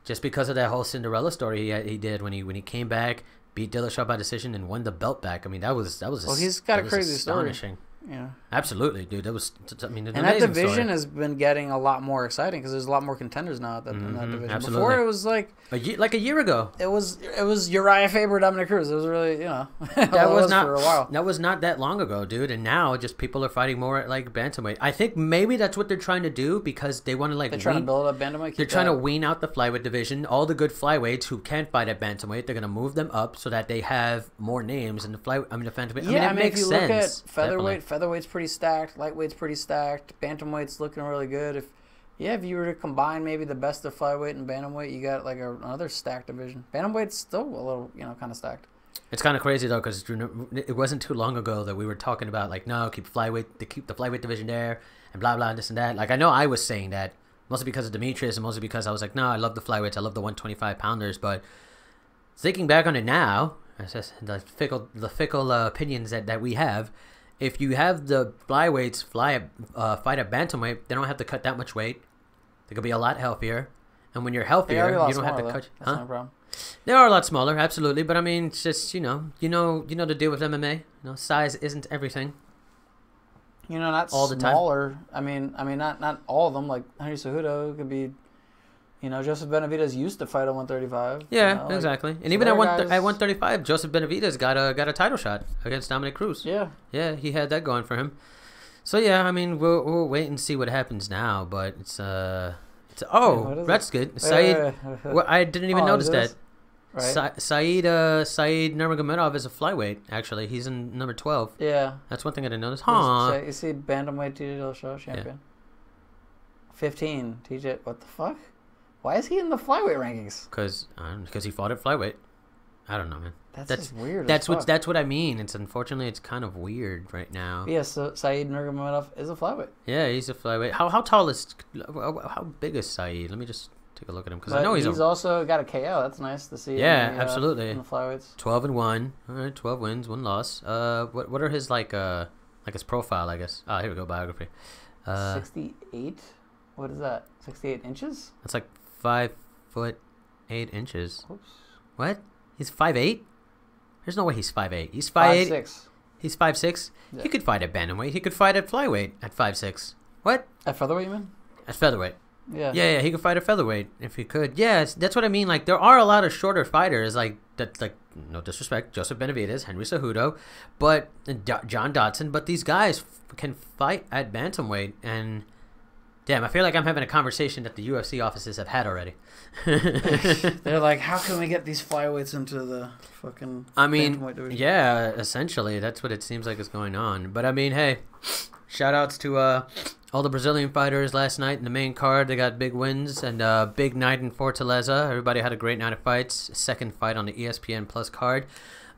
Just because of that whole Cinderella story he did when he came back, beat Dillashaw by decision, and won the belt back. I mean, that was he's got a crazy astonishing story. Yeah, absolutely, dude. That was, I mean, an and amazing that division story. has been getting a lot more exciting because there's a lot more contenders now in that division. Absolutely. Before it was like a year ago. It was Uriah Faber, Dominic Cruz. It was really that was not for a while. That was not that long ago, dude. And now just people are fighting more at like bantamweight. I think maybe that's what they're trying to do because they want to like. They're trying to build up bantamweight. They're trying to wean out the flyweight division. All the good flyweights who can't fight at bantamweight, they're gonna move them up so that they have more names in the bantamweight. Yeah, it makes if you sense. Look at featherweight, definitely. Featherweight's pretty stacked. Lightweight's pretty stacked. Bantamweight's looking really good. If you were to combine maybe the best of flyweight and bantamweight, you got like another stacked division. Bantamweight's still a little, kind of stacked. It's kind of crazy though, because it wasn't too long ago that we were talking about like, no, keep the flyweight division there, and blah blah this and that. Like I know I was saying that mostly because of Demetrius, and mostly because I was like, no, I love the flyweights, I love the 125 pounders. But thinking back on it now, it's just the fickle opinions that we have. If you have the flyweights fight at bantamweight, they don't have to cut that much weight. They could be a lot healthier, and when you're healthier, you don't have to cut. That's not a problem. They are a lot smaller, absolutely. But I mean, it's just you know the deal with MMA. Size isn't everything. Not all smaller. The time. I mean, not all of them. Like Henry Cejudo could be. Joseph Benavidez used to fight at 135. Yeah, exactly. And even at 135, Joseph Benavidez got a title shot against Dominic Cruz. Yeah, he had that going for him. So yeah, I mean, we'll wait and see what happens now. But it's that's good. Saeed, I didn't even notice that. Right. Saeed Nurmagomedov is a flyweight. Actually, he's in number 12. Yeah, that's one thing I didn't notice. You see, bantamweight TJ Dillashaw champion. Yeah. 15 TJ. What the fuck? Why is he in the flyweight rankings? Because he fought at flyweight. I don't know, man. That's weird. That's what I mean. Unfortunately it's kind of weird right now. Yeah, so Saeed Nurmagomedov is a flyweight. Yeah, he's a flyweight. How tall is? How big is Saeed? Let me just take a look at him because I know he's also got a KO. That's nice to see. Yeah, absolutely. In the flyweights. 12-1. All right, 12 wins, 1 loss. What are his like his profile? I guess. Here we go. Biography. 68. What is that? 68 inches? That's like 5'8". Oops. What? He's 5'8"? There's no way he's 5'8". He's 5'8". 5'6". He's 5'6". Yeah. He could fight at bantamweight. He could fight at flyweight at 5'6". What? At featherweight, you mean? At featherweight. Yeah. Yeah. He could fight at featherweight if he could. Yeah, that's what I mean. Like there are a lot of shorter fighters. Like that. Like no disrespect, Joseph Benavidez, Henry Cejudo, but John Dodson. But these guys can fight at bantamweight and. Damn, I feel like I'm having a conversation that the UFC offices have had already. They're like, how can we get these flyweights into the fucking bantamweight division? Yeah, essentially. That's what it seems like is going on. But, I mean, hey, shout-outs to all the Brazilian fighters last night in the main card. They got big wins and big night in Fortaleza. Everybody had a great night of fights. Second fight on the ESPN Plus card.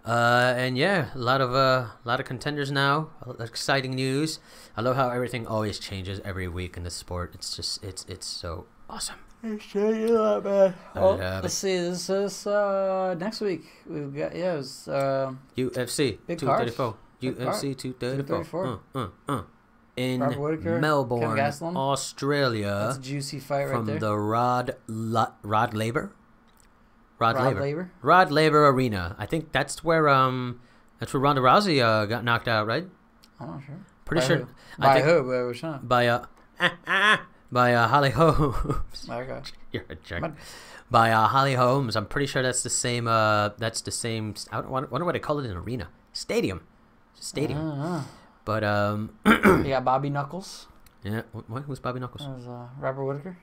And yeah, a lot of contenders now. Exciting news. I love how everything always changes every week in the sport. It's just it's so awesome. It's changing a lot, man. Let's see. This is next week. We've got UFC 234. UFC 234. In Whitaker, Melbourne, Australia. That's a juicy fight right there. From the Rod Laver Arena. I think that's where Ronda Rousey got knocked out, right? I'm not sure. Pretty sure. By who? By Holly Holmes. Okay. You're a jerk. By Holly Holmes. I'm pretty sure that's the same. I wonder what they call it in arena. Stadium. But You got Bobby Knuckles. yeah, what? Who's Bobby Knuckles? That was Robert Whitaker.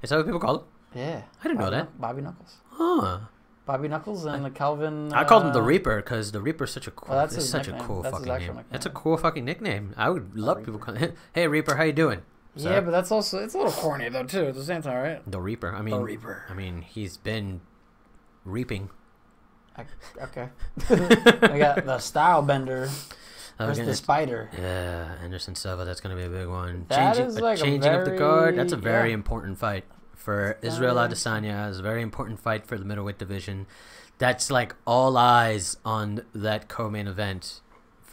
Is that what people call him? Yeah. I didn't know that. Bobby Knuckles. Huh. Bobby Knuckles and the Calvin. I called him the Reaper because the Reaper's such a cool. Well, that's it's his such nickname. a cool That's his fucking actual name. nickname. That's a cool fucking nickname. I would love people calling. Hey Reaper, how you doing? Yeah, but that's also it's a little corny though too. At the same time, right? The Reaper. I mean, The Reaper. I mean, he's been reaping. Okay. I got the Style Bender. There's the Spider. Yeah, Anderson Silva. That's gonna be a big one. That is like changing of the guard. That's a very yeah. important fight for Israel Adesanya. It's a very important fight for the middleweight division. That's like all eyes on that co-main event.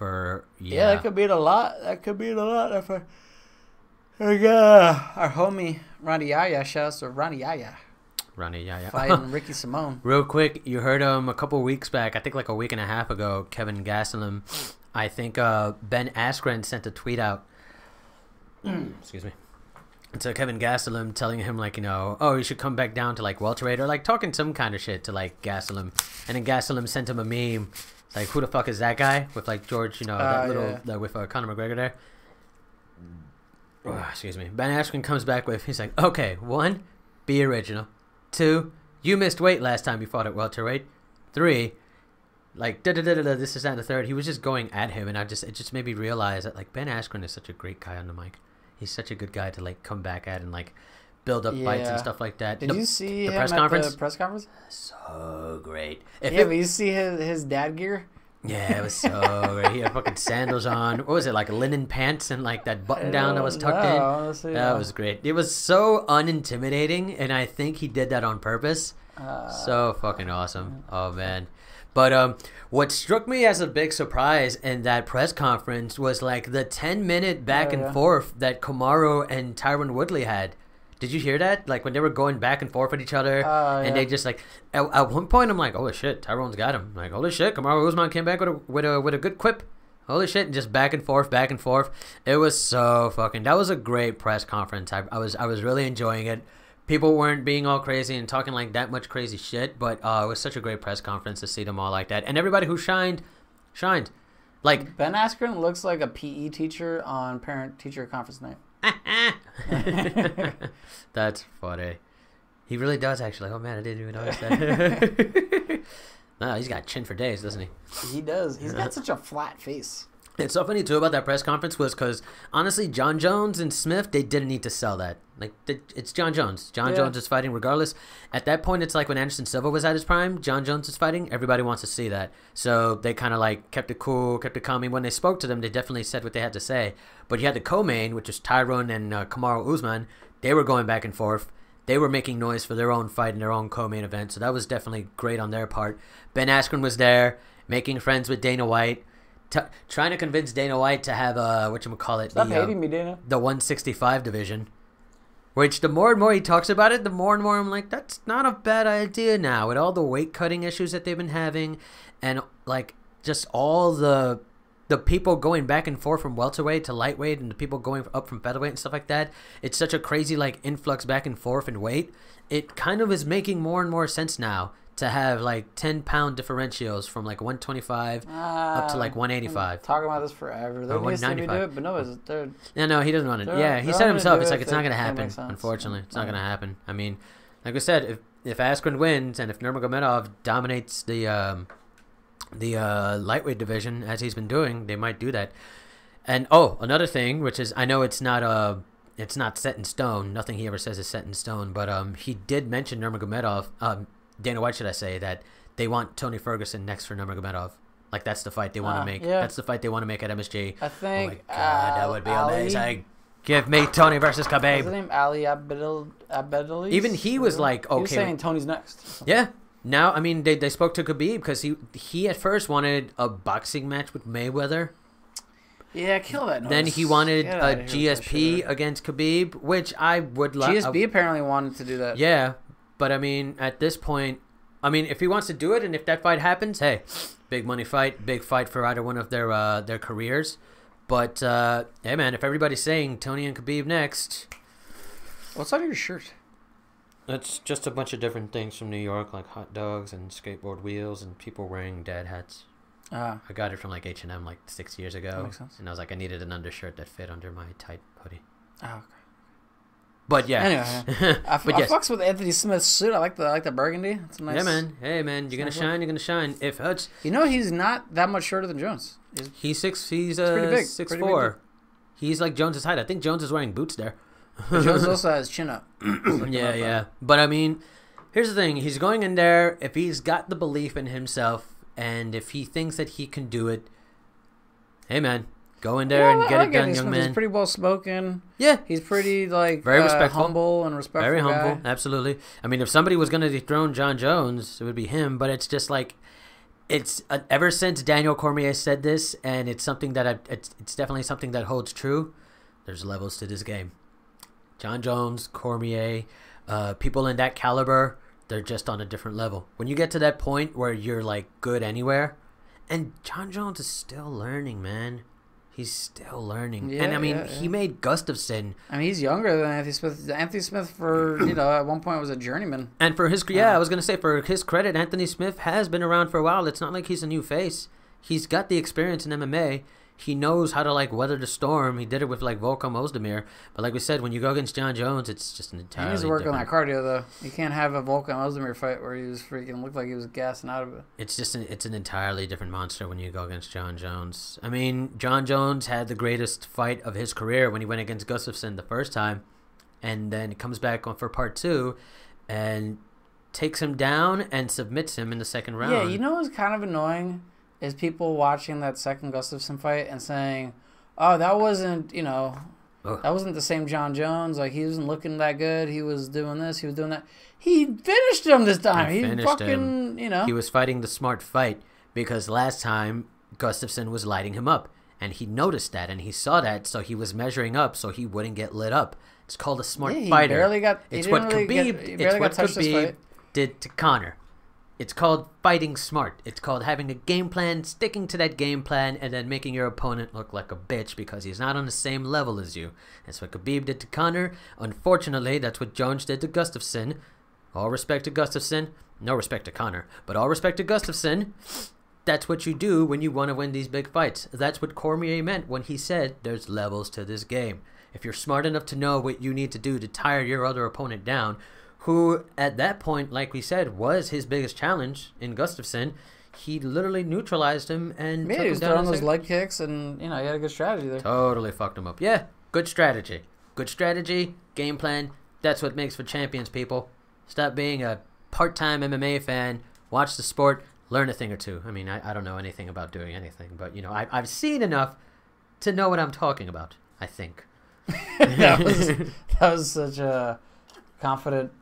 Yeah, that could be a lot. If our homie Ronnie Yaya, shouts to Ronnie Yaya. Fighting Ricky Simone. Real quick, you heard him a couple weeks back, I think like a week and a half ago, Kevin Gastelum. I think Ben Askren sent a tweet out. Excuse me. To Kevin Gastelum telling him like, oh, you should come back down to like welterweight or like talking some kind of shit to like Gastelum. And then Gastelum sent him a meme. It's like, who the fuck is that guy? With like George, that little, with Conor McGregor there. Oh, excuse me. Ben Askren comes back with, he's like, okay, 1, be original. 2, you missed weight last time you fought at welterweight. 3, like this is that and the third. He was just going at him, and it just made me realize that like Ben Askren is such a great guy on the mic. He's such a good guy to like come back at and like build up fights and stuff like that. Did you see the him press at conference? the press conference? So great. But you see his dad gear? Yeah, it was so great. He had fucking sandals on. What was it, like linen pants and like that button down that was tucked in? Honestly, that was great. It was so unintimidating, and I think he did that on purpose. So fucking awesome. Oh man. But what struck me as a big surprise in that press conference was like the 10-minute back and forth that Kamaru and Tyron Woodley had. Did you hear that? Like when they were going back and forth with each other, and they just like at one point I'm like, holy shit, Tyron's got him. Like holy shit, Kamaru Usman came back with a good quip. Holy shit, and just back and forth. It was so fucking. That was a great press conference. I was really enjoying it. People weren't being all crazy and talking like that much crazy shit, but it was such a great press conference to see them all like that, and everybody who shined. Like Ben Askren looks like a PE teacher on parent-teacher conference night. That's funny. He really does actually. Oh man, I didn't even notice that. No, he's got chin for days, doesn't he? He does. He's got such a flat face. It's so funny too about that press conference was because honestly, John Jones and Smith, they didn't need to sell that. Like it's John Jones. John Jones is fighting regardless. At that point, it's like when Anderson Silva was at his prime. John Jones is fighting. Everybody wants to see that. So they kind of like kept it cool, kept it calm. I mean, when they spoke to them, they definitely said what they had to say. But you had the co-main, which is Tyron and Kamaru Usman. They were going back and forth. They were making noise for their own fight and their own co-main event. So that was definitely great on their part. Ben Askren was there, making friends with Dana White. Trying to convince Dana White to have Stop hating me, Dana. The 165 division, which the more and more he talks about it, the more and more I'm like, that's not a bad idea now with all the weight cutting issues that they've been having, and like just all the people going back and forth from welterweight to lightweight and the people going up from featherweight and stuff like that. It's such a crazy like influx back and forth in weight. It kind of is making more and more sense now to have like 10-pound differentials from like 125 up to like 185. Talking about this forever. They're used to do it, but no, he doesn't want it. Yeah, he said himself. It's like it's not going to happen. Unfortunately, it's not going to happen. I mean, like I said, if Askren wins and if Nurmagomedov dominates the lightweight division as he's been doing, they might do that. And another thing, which is I know it's not set in stone. Nothing he ever says is set in stone. But he did mention Nurmagomedov. Dana White, should I say, that they want Tony Ferguson next for Nurmagomedov. Like, that's the fight they want to make. Yeah. That's the fight they want to make at MSG. I think... Oh, my God, that would be amazing. Give me Tony versus Khabib. What's his name? Ali Abdelaziz? Even he was like, okay. He was saying Tony's next. Yeah. Now, I mean, they spoke to Khabib because he at first wanted a boxing match with Mayweather. Yeah, kill that noise. Then he wanted a GSP against Khabib, which I would like. GSP apparently wanted to do that. Yeah. But, I mean, at this point, I mean, if he wants to do it and if that fight happens, hey, big money fight, big fight for either one of their careers. But, hey, man, if everybody's saying Tony and Khabib next. What's on your shirt? It's just a bunch of different things from New York, like hot dogs and skateboard wheels and people wearing dad hats. Ah. I got it from like H&M like 6 years ago. That makes sense. And I was like, I needed an undershirt that fit under my tight hoodie. Oh, okay. But yeah. Anyway, I fucks with Anthony Smith's suit. I like the burgundy. It's a nice. Yeah, man. Hey, man. You're gonna shine. You're gonna shine. If Hutch, he's not that much shorter than Jones. He's pretty big. 6'4". He's like Jones's height. I think Jones is wearing boots there. But Jones also has chin up. Yeah. But I mean, here's the thing. He's going in there. If he's got the belief in himself, and if he thinks that he can do it, hey, man. Go in there and get it done, young man. He's pretty well spoken. Yeah. He's pretty, very respectful. Humble and respectful. Very humble, guy. Absolutely. I mean, if somebody was going to dethrone John Jones, it would be him. But it's just like, ever since Daniel Cormier said this, and it's something that it's definitely something that holds true. There's levels to this game. John Jones, Cormier, people in that caliber, they're just on a different level. When you get to that point where you're like good anywhere, and John Jones is still learning, man. He's still learning. Yeah, and I mean, he made Gustafsson. I mean, he's younger than Anthony Smith. Anthony Smith, at one point was a journeyman. And for his, I was going to say, for his credit, Anthony Smith has been around for a while. It's not like he's a new face. He's got the experience in MMA. He knows how to, like, weather the storm. He did it with, like, Volkan Ozdemir. But like we said, when you go against John Jones, it's just an entirely He needs to work different... on that cardio, though. You can't have a Volkan Ozdemir fight where he was freaking looked like he was gassing out of it. It's just it's an entirely different monster when you go against John Jones. I mean, John Jones had the greatest fight of his career when he went against Gustafsson the first time. And then comes back on for part 2 and takes him down and submits him in the second round. Yeah, you know what's kind of annoying is people watching that second Gustafsson fight and saying, oh, that wasn't, that wasn't the same John Jones. Like, he wasn't looking that good. He was doing this. He was doing that. He finished him this time. He fucking, He was fighting the smart fight because last time Gustafsson was lighting him up. And he noticed that and he saw that, so he was measuring up so he wouldn't get lit up. It's called a smart fighter. It's what Khabib did to Conor. It's called fighting smart. It's called having a game plan, sticking to that game plan, and then making your opponent look like a bitch because he's not on the same level as you. That's what Khabib did to Conor. Unfortunately, that's what Jones did to Gustafsson. All respect to Gustafsson. No respect to Conor. But all respect to Gustafsson. That's what you do when you want to win these big fights. That's what Cormier meant when he said there's levels to this game. If you're smart enough to know what you need to do to tire your other opponent down, who at that point, like we said, was his biggest challenge in Gustafsson, he literally neutralized him and took he him was down throwing those leg kicks, and he had a good strategy there. Totally fucked him up. Yeah, good strategy. Good strategy, game plan. That's what makes for champions, people. Stop being a part-time MMA fan. Watch the sport. Learn a thing or two. I mean, I don't know anything about doing anything, but, I've seen enough to know what I'm talking about, I think. that was such a confident,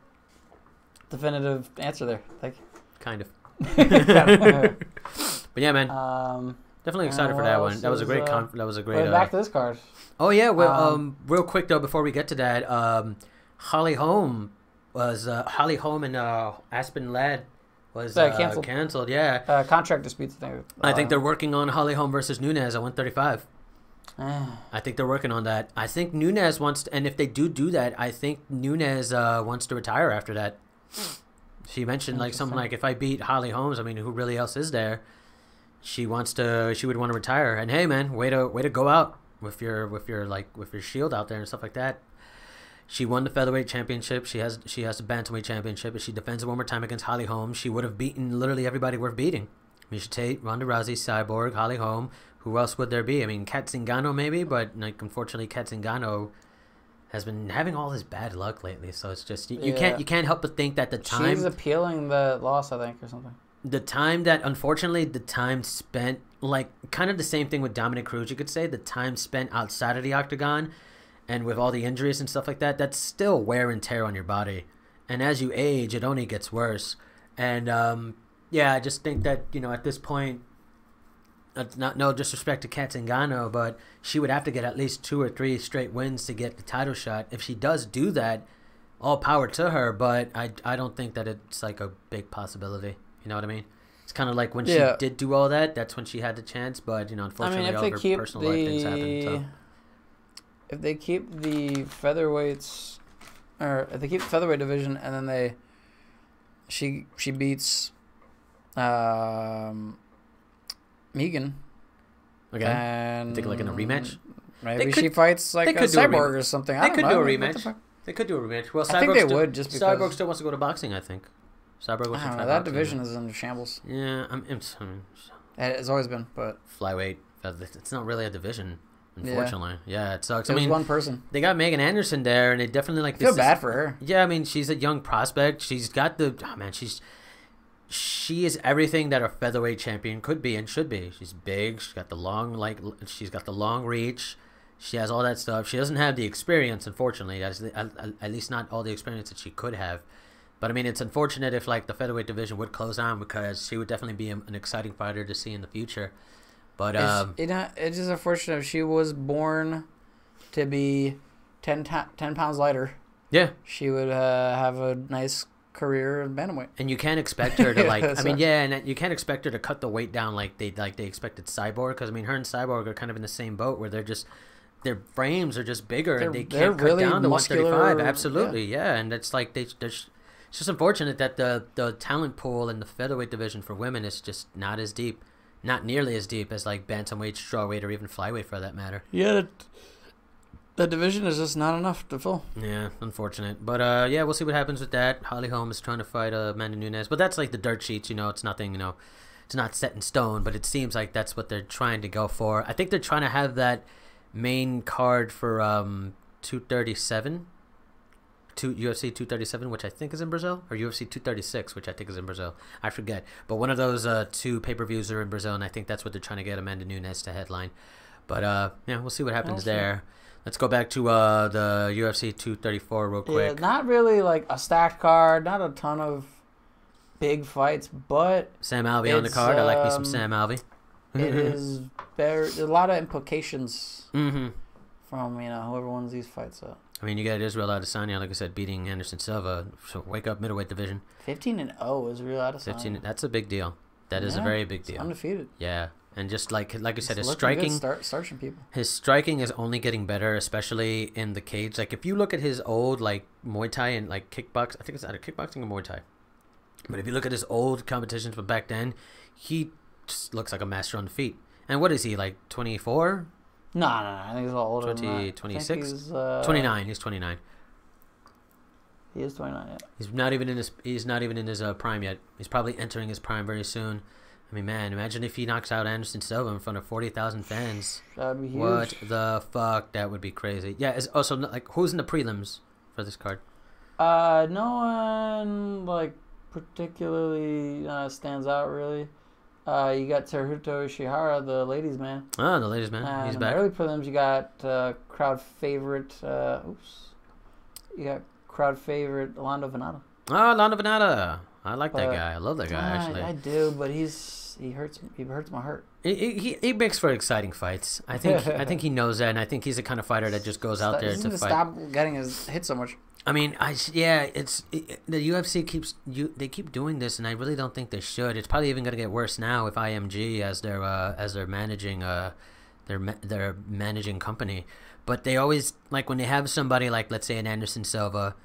definitive answer there. Thank you. Kind of. But yeah, man. Definitely excited for that one. That was a great. That was a great. Back to this card. Oh yeah. Well, real quick though, before we get to that, Holly Holm and Aspen Ladd was canceled. Yeah. Contract disputes. I think they're working on Holly Holm versus Nunes at 135. I think they're working on that. I think Nunes wants to, and if they do that, I think Nunes wants to retire after that. She mentioned like something like, if I beat Holly Holmes, I mean, who really else is there? She would want to retire. And hey, man, way to go out with your shield out there and stuff like that. She won the featherweight championship. She has the bantamweight championship. If she defends it one more time against Holly Holm, she would have beaten literally everybody worth beating. Miesha Tate, Ronda Rousey, Cyborg, Holly Holm. Who else would there be? I mean, Kat Zingano maybe, but like unfortunately, Kat Zingano has been having all this bad luck lately. So it's just you can't help but think that the time she's appealing the loss, I think, or something. The time spent, like kind of the same thing with Dominic Cruz, you could say, the time spent outside of the octagon and with all the injuries and stuff like that, that's still wear and tear on your body. And as you age, it only gets worse. And I just think that, at this point, not no disrespect to Kat Zingano, but she would have to get at least 2 or 3 straight wins to get the title shot. If she does do that, all power to her, but I don't think that it's like a big possibility. You know what I mean? It's kind of like when she did do all that, that's when she had the chance, but, unfortunately all her personal life things happened. So. If they keep the featherweights, or if they keep the featherweight division, and then she beats Megan. Okay. And you think like in a rematch? Maybe she fights like a Cyborg or something. They could do a rematch. They could do a rematch. Well, I think they would just because Cyborg still wants to go to boxing. I think. Cyborg wants to try that boxing. division is in shambles. Yeah, It's always been, but flyweight. It's not really a division, unfortunately. Yeah, it sucks. I mean, one person. They got Megan Anderson there, and they definitely like. I feel bad for her. Yeah, I mean, she's a young prospect. She's got the she is everything that a featherweight champion could be and should be. She's big. She's got the long reach. She has all that stuff. She doesn't have the experience, unfortunately. At least not all the experience that she could have. But I mean, it's unfortunate if like the featherweight division would close down because she would definitely be an exciting fighter to see in the future. But it's just unfortunate. If she was born to be 10 pounds lighter. Yeah, she would have a nice career in bantamweight. And you can't expect her to like. I mean, yeah, and you can't expect her to cut the weight down like they expected Cyborg, because I mean, her and Cyborg are kind of in the same boat where they're just. Their frames are just bigger and they can't cut really down to muscular, 135. Absolutely, yeah. And it's like it's just unfortunate that the talent pool in the featherweight division for women is just not as deep, not nearly as deep as like bantamweight, strawweight, or even flyweight for that matter. Yeah, the division is just not enough to fill. Yeah, unfortunate. But yeah, we'll see what happens with that. Holly Holm is trying to fight Amanda Nunes, but that's like the dirt sheets. It's nothing. It's not set in stone. But it seems like that's what they're trying to go for. I think they're trying to have that main card for 237, UFC 237, which I think is in Brazil, or UFC 236, which I think is in Brazil. I forget, but one of those two pay-per-views are in Brazil, and I think that's what they're trying to get Amanda Nunes to headline. But yeah, we'll see what happens there. Let's go back to the UFC 234 real quick. Yeah, not really like a stacked card, not a ton of big fights, but Sam Alvey on the card. I like me some Sam Alvey. It is there's a lot of implications from whoever wins these fights. I mean, you got Israel Adesanya, like I said, beating Anderson Silva. So wake up, middleweight division. 15-0 is Israel Adesanya. 15. That's a big deal. That is a very big deal. Undefeated. Yeah, and just like I said, his striking. Starching people. His striking is only getting better, especially in the cage. Like if you look at his old like Muay Thai and like kickbox, I think it's either kickboxing or Muay Thai. But if you look at his old competitions from back then, he just looks like a master on the feet. And what is he, like 24? No. I think he's a little older 26? 29. He's 29. He is 29, yeah. He's not even in his prime yet. He's probably entering his prime very soon. I mean, man, imagine if he knocks out Anderson Silva in front of 40,000 fans. That'd be huge. What the fuck? That would be crazy. Yeah, it's also like who's in the prelims for this card? No one like particularly stands out really. You got Teruto Ishihara, the ladies' man. Oh, the ladies' man. He's back. In the early prelims, you got crowd favorite. You got crowd favorite Lando Venata. Oh, Lando Venata. I like that guy. I love that guy. Actually, I do, but he hurts my heart. He makes for exciting fights. I think he knows that, and I think he's the kind of fighter that just goes out there to fight. Stop getting his hit so much. I mean, the UFC keep doing this, and I really don't think they should. It's probably even going to get worse now with IMG as their managing company. But they always like when they have somebody like, let's say, an Anderson Silva,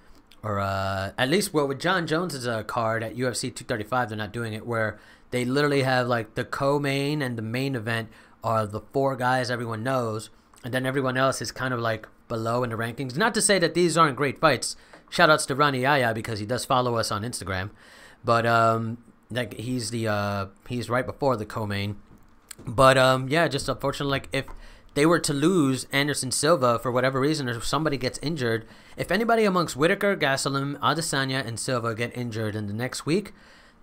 or at least with John Jones' card at UFC 235, they're not doing it where they literally have like the co-main and the main event are the four guys everyone knows, and then everyone else is kind of like below in the rankings. Not to say that these aren't great fights. Shoutouts to Ronnie Yaya because he does follow us on Instagram, but like he's right before the co-main. But yeah, just unfortunately, like if they were to lose Anderson Silva for whatever reason, or if somebody gets injured, if anybody amongst Whitaker, Gastelum, Adesanya, and Silva get injured in the next week,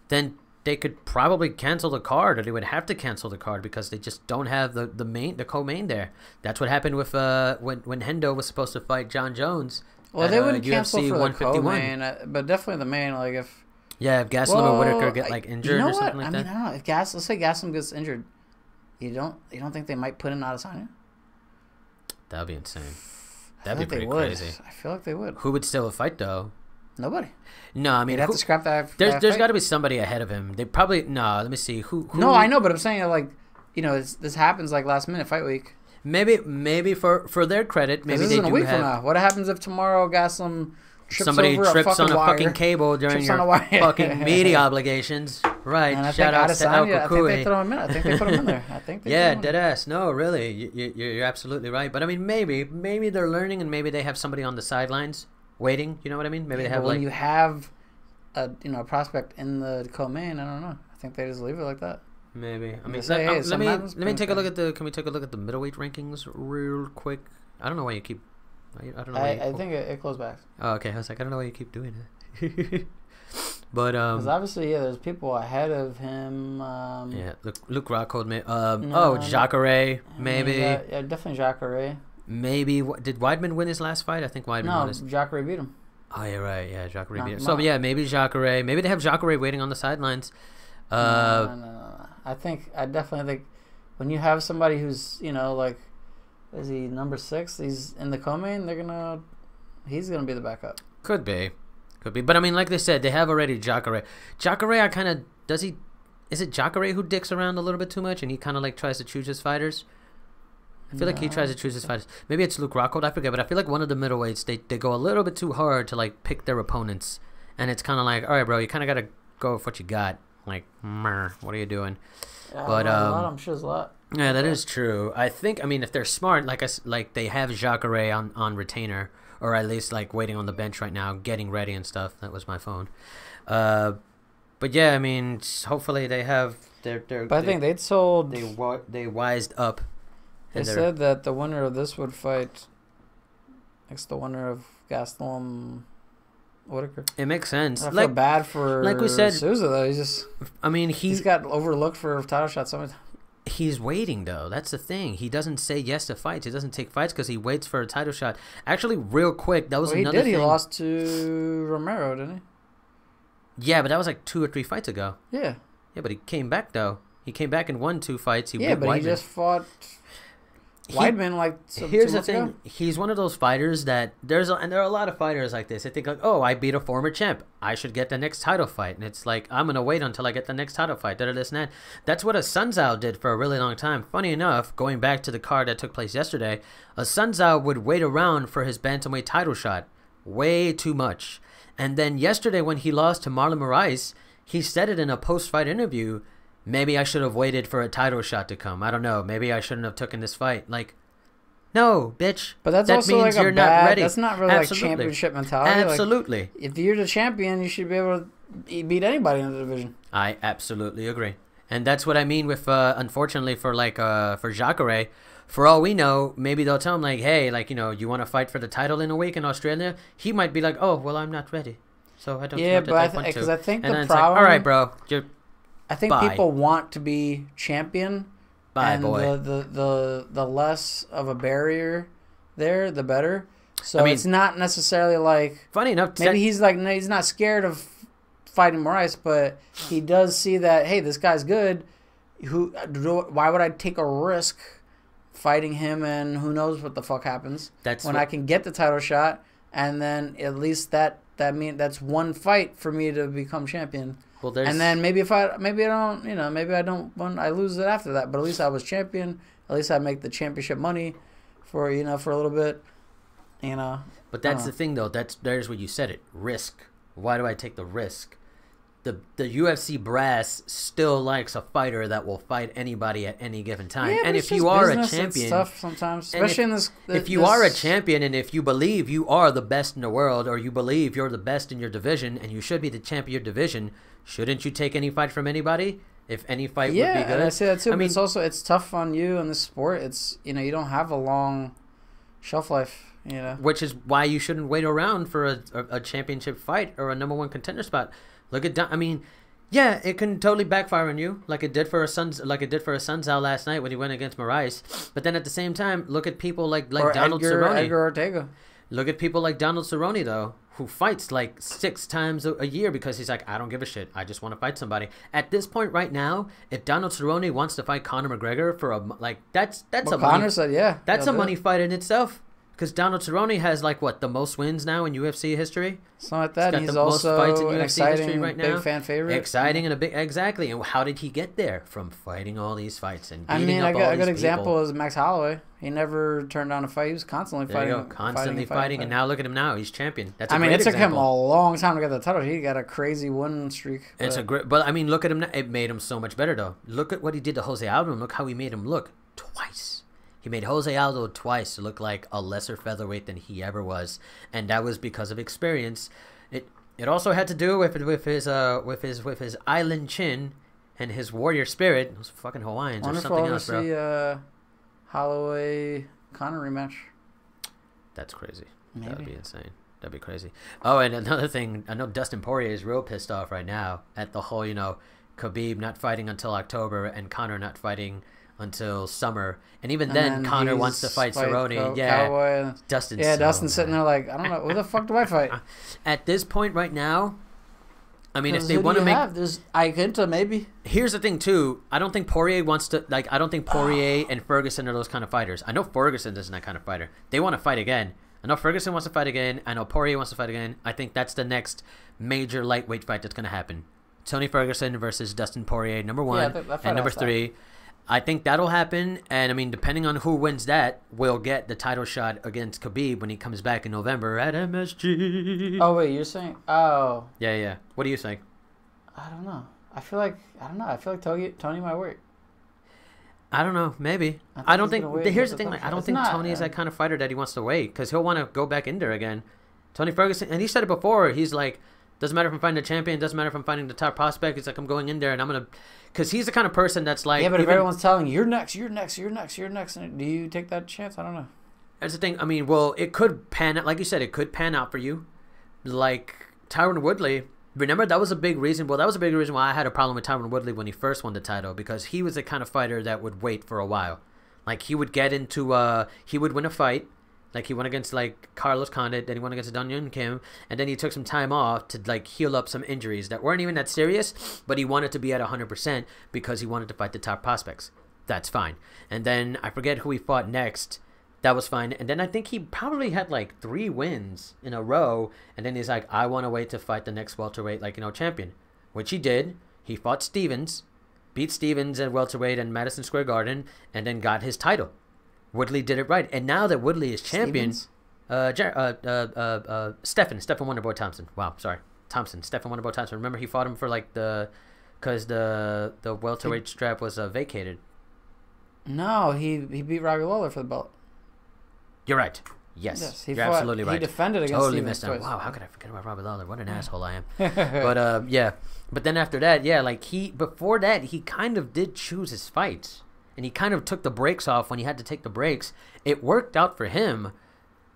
then they could probably cancel the card, or they would have to cancel the card because they just don't have the co-main there. That's what happened with when Hendo was supposed to fight John Jones. Well, they wouldn't cancel for the co-main, but definitely the main. Like if Gastelum or Whitaker get like injured or something like that. I mean, I don't know. If let's say Gastelum gets injured, you don't think they might put in Adesanya? That would be insane. That'd be pretty crazy. I feel like they would. Who would still fight though? Nobody. No, I mean, you'd have to scrap that. There's got to be somebody ahead of him. They probably Let me see who. No, I know, but I'm saying like, this happens like last minute fight week. Maybe for their credit, maybe they do a week from now. What happens if tomorrow Gastelum trips on a fucking cable during your fucking media obligations? Right. And I Shout think out to El Adesanya, I think they Cucuy. throw him in. I think they put him in there. I think they Yeah, put him in there. dead ass. No, really, you're absolutely right. But I mean, maybe they're learning, and maybe they have somebody on the sidelines waiting. You know what I mean? Maybe they have But when like. you have a prospect in the co-main, I don't know. I think they just leave it like that. Maybe. I mean, say, hey, let me sometimes take a look at the. Can we take a look at the middleweight rankings real quick? I don't know why you keep. I don't know. I think it closed back. Oh, okay. I was like, I don't know why you keep doing it. But Because obviously, there's people ahead of him. yeah, Luke Rockhold, Jacare, maybe. Yeah, definitely Jacare. Maybe did Weidman win his last fight? I think Weidman won his. Jacare beat him. Oh, yeah, right. Yeah, Jacare beat him. So yeah, maybe Jacare. Maybe they have Jacare waiting on the sidelines. No. I definitely think when you have somebody who's like, is he number 6? He's in the co-main. He's gonna be the backup. Could be. But I mean, like they said, they have already Jacare. Jacare, is it Jacare who dicks around a little bit too much, and he kind of like tries to choose his fighters? I feel like he tries to choose his fighters. Maybe it's Luke Rockhold, I forget, but I feel like one of the middleweights, they go a little bit too hard to like pick their opponents, and it's kind of like, all right, bro, you kind of got to go with what you got. Like, what are you doing? But I'm sure there's a lot. Yeah, that is true. I think, I mean, if they're smart, like they have Jacare on retainer, or at least like waiting on the bench right now, getting ready and stuff. That was my phone. But yeah, I mean, hopefully they have But I think they'd sold. They wised up. They said that the winner of this would fight against the winner of Gastelum Whitaker. It makes sense. I feel bad for like we said, Souza though. He's got overlooked for title shots so many times. He's waiting, though. That's the thing. He doesn't say yes to fights. He doesn't take fights because he waits for a title shot. Actually, real quick, that was another thing. He lost to Romero, didn't he? Yeah, but that was like 2 or 3 fights ago. Yeah. Yeah, but he came back, though. He came back and won 2 fights. He but Weidman. He just fought Weidman here's the thing. Ago. He's one of those fighters that there are a lot of fighters like this. They think like, oh, I beat a former champ. I should get the next title fight. And it's like, I'm going to wait until I get the next title fight. This and that. That's what a Sun Tzu did for a really long time. Funny enough, going back to the card that took place yesterday, a Sun Tzu would wait around for his bantamweight title shot. Way too much. And then yesterday when he lost to Marlon Moraes, he said it in a post-fight interview, maybe I should have waited for a title shot to come. I don't know. Maybe I shouldn't have taken this fight. Like, no, bitch. But that also means like you're not ready. That's not really Absolutely. Like championship mentality. Absolutely. Like, if you're the champion, you should be able to beat anybody in the division. I absolutely agree. And that's what I mean with, unfortunately, for Jacare. For all we know, maybe they'll tell him, like, hey, like, you want to fight for the title in a week in Australia? He might be like, oh, well, I'm not ready. So I don't know but I think and the problem... Like, all right, bro. I think people want to be champion. Bye, and boy. The less of a barrier there, the better. So it's not necessarily like... Funny enough... Maybe he's not scared of fighting Moraes, but he does see that, hey, this guy's good. Why would I take a risk fighting him, and who knows what the fuck happens I can get the title shot, and then at least that's one fight for me to become champion. Well, and then maybe I lose it after that, but at least I was champion. At least I make the championship money for a little bit, But that's the thing, though. There's where you said it. Risk. Why do I take the risk? The UFC brass still likes a fighter that will fight anybody at any given time. Yeah, and if you are a champion, it's tough sometimes, especially in this. If you are a champion, and if you believe you are the best in the world, or you believe you're the best in your division, and you should be the champ of your division, shouldn't you take any fight from anybody? If any fight would be good. Yeah, I say that too. I mean, it's tough on you in this sport. It's you don't have a long shelf life. Which is why you shouldn't wait around for a championship fight or a #1 contender spot. Look at yeah, it can totally backfire on you, like it did for Sun Tzu last night when he went against Moraes. But then at the same time, look at people like Donald Cerrone. Edgar Ortega. Look at people like Donald Cerrone, though, who fights like 6 times a year because he's like, I don't give a shit. I just want to fight somebody. At this point right now, if Donald Cerrone wants to fight Conor McGregor for that's a Conor said, yeah, that's a money fight in itself. Because Donald Cerrone has like what, the most wins now in UFC history. Something like that. He's also an exciting right now. Big fan favorite. Exciting and a big exactly. And how did he get there? From fighting all these fights and beating up all these people. A good example people. is Max Holloway. He never turned down a fight. He was constantly fighting. Constantly fighting, and now look at him now. He's champion. That's a I mean, great it took example. him a long time to get the title. He got a crazy win streak. It's a great, but I mean, look at him now. It made him so much better though. Look at what he did to Jose Aldo. Look how he made him look twice. He made Jose Aldo twice to look like a lesser featherweight than he ever was, and that was because of experience. It also had to do with his island chin and his warrior spirit. Those fucking Hawaiians or something else, bro. See Holloway Conor rematch. That's crazy. Maybe. That would be insane. That'd be crazy. Oh, and another thing, I know Dustin Poirier is real pissed off right now at the whole, Khabib not fighting until October and Conor not fighting until summer, and even then Conor wants to fight Cerrone. Cowboy. Dustin's sitting there like, I don't know, who the fuck do I fight? At this point right now, I mean, if they want to make, there's Iginta maybe. Here's the thing too. I don't think Poirier wants to I don't think Poirier and Ferguson are those kind of fighters. I know Ferguson isn't that kind of fighter. They want to fight again. I know Ferguson wants to fight again. I know Poirier wants to fight again. I think that's the next major lightweight fight that's going to happen. Tony Ferguson versus Dustin Poirier, number 1, and number 3. I think that'll happen, and I mean, depending on who wins that, we'll get the title shot against Khabib when he comes back in November at MSG. Oh, wait, you're saying... Oh. Yeah. What do you think? I don't know. I feel like Tony might wait. I don't know. Maybe. I don't think... Here's the thing. I don't think Tony is that kind of fighter that he wants to wait, because he'll want to go back in there again. Tony Ferguson, and he said it before, he's like, doesn't matter if I'm fighting the champion, doesn't matter if I'm fighting the top prospect. It's like, I'm going in there and I'm going to... Because he's the kind of person that's like... Yeah, but if everyone's telling you, you're next, do you take that chance? I don't know. That's the thing. I mean, well, it could pan out. Like you said, it could pan out for you. Like Tyron Woodley. Remember, that was a big reason. Well, that was a big reason why I had a problem with Tyron Woodley when he first won the title. Because he was the kind of fighter that would wait for a while. Like, he would get into... he would win a fight. Like, he went against, like, Carlos Condit, then he went against Dong Yun Kim, and then he took some time off to, like, heal up some injuries that weren't even that serious, but he wanted to be at 100% because he wanted to fight the top prospects. That's fine. And then, I forget who he fought next. That was fine. And then I think he probably had, like, 3 wins in a row, and then he's like, I want to wait to fight the next welterweight, like, champion. Which he did. He fought Stevens, beat Stevens at welterweight in Madison Square Garden, and then got his title. Woodley did it right, and now that Woodley is champion, Stephen Wonderboy Thompson. Wow, sorry, Thompson, Stephen Wonderboy Thompson. Remember, he fought him for because the welterweight strap was vacated. No, he beat Robbie Lawler for the belt. You're right. Yes, you're absolutely right. He defended against totally Stevens missed him. twice. Wow, how could I forget about Robbie Lawler? What an asshole I am. But yeah, but then after that, yeah, like before that, he kind of did choose his fights. And he kind of took the brakes off when he had to take the brakes. It worked out for him,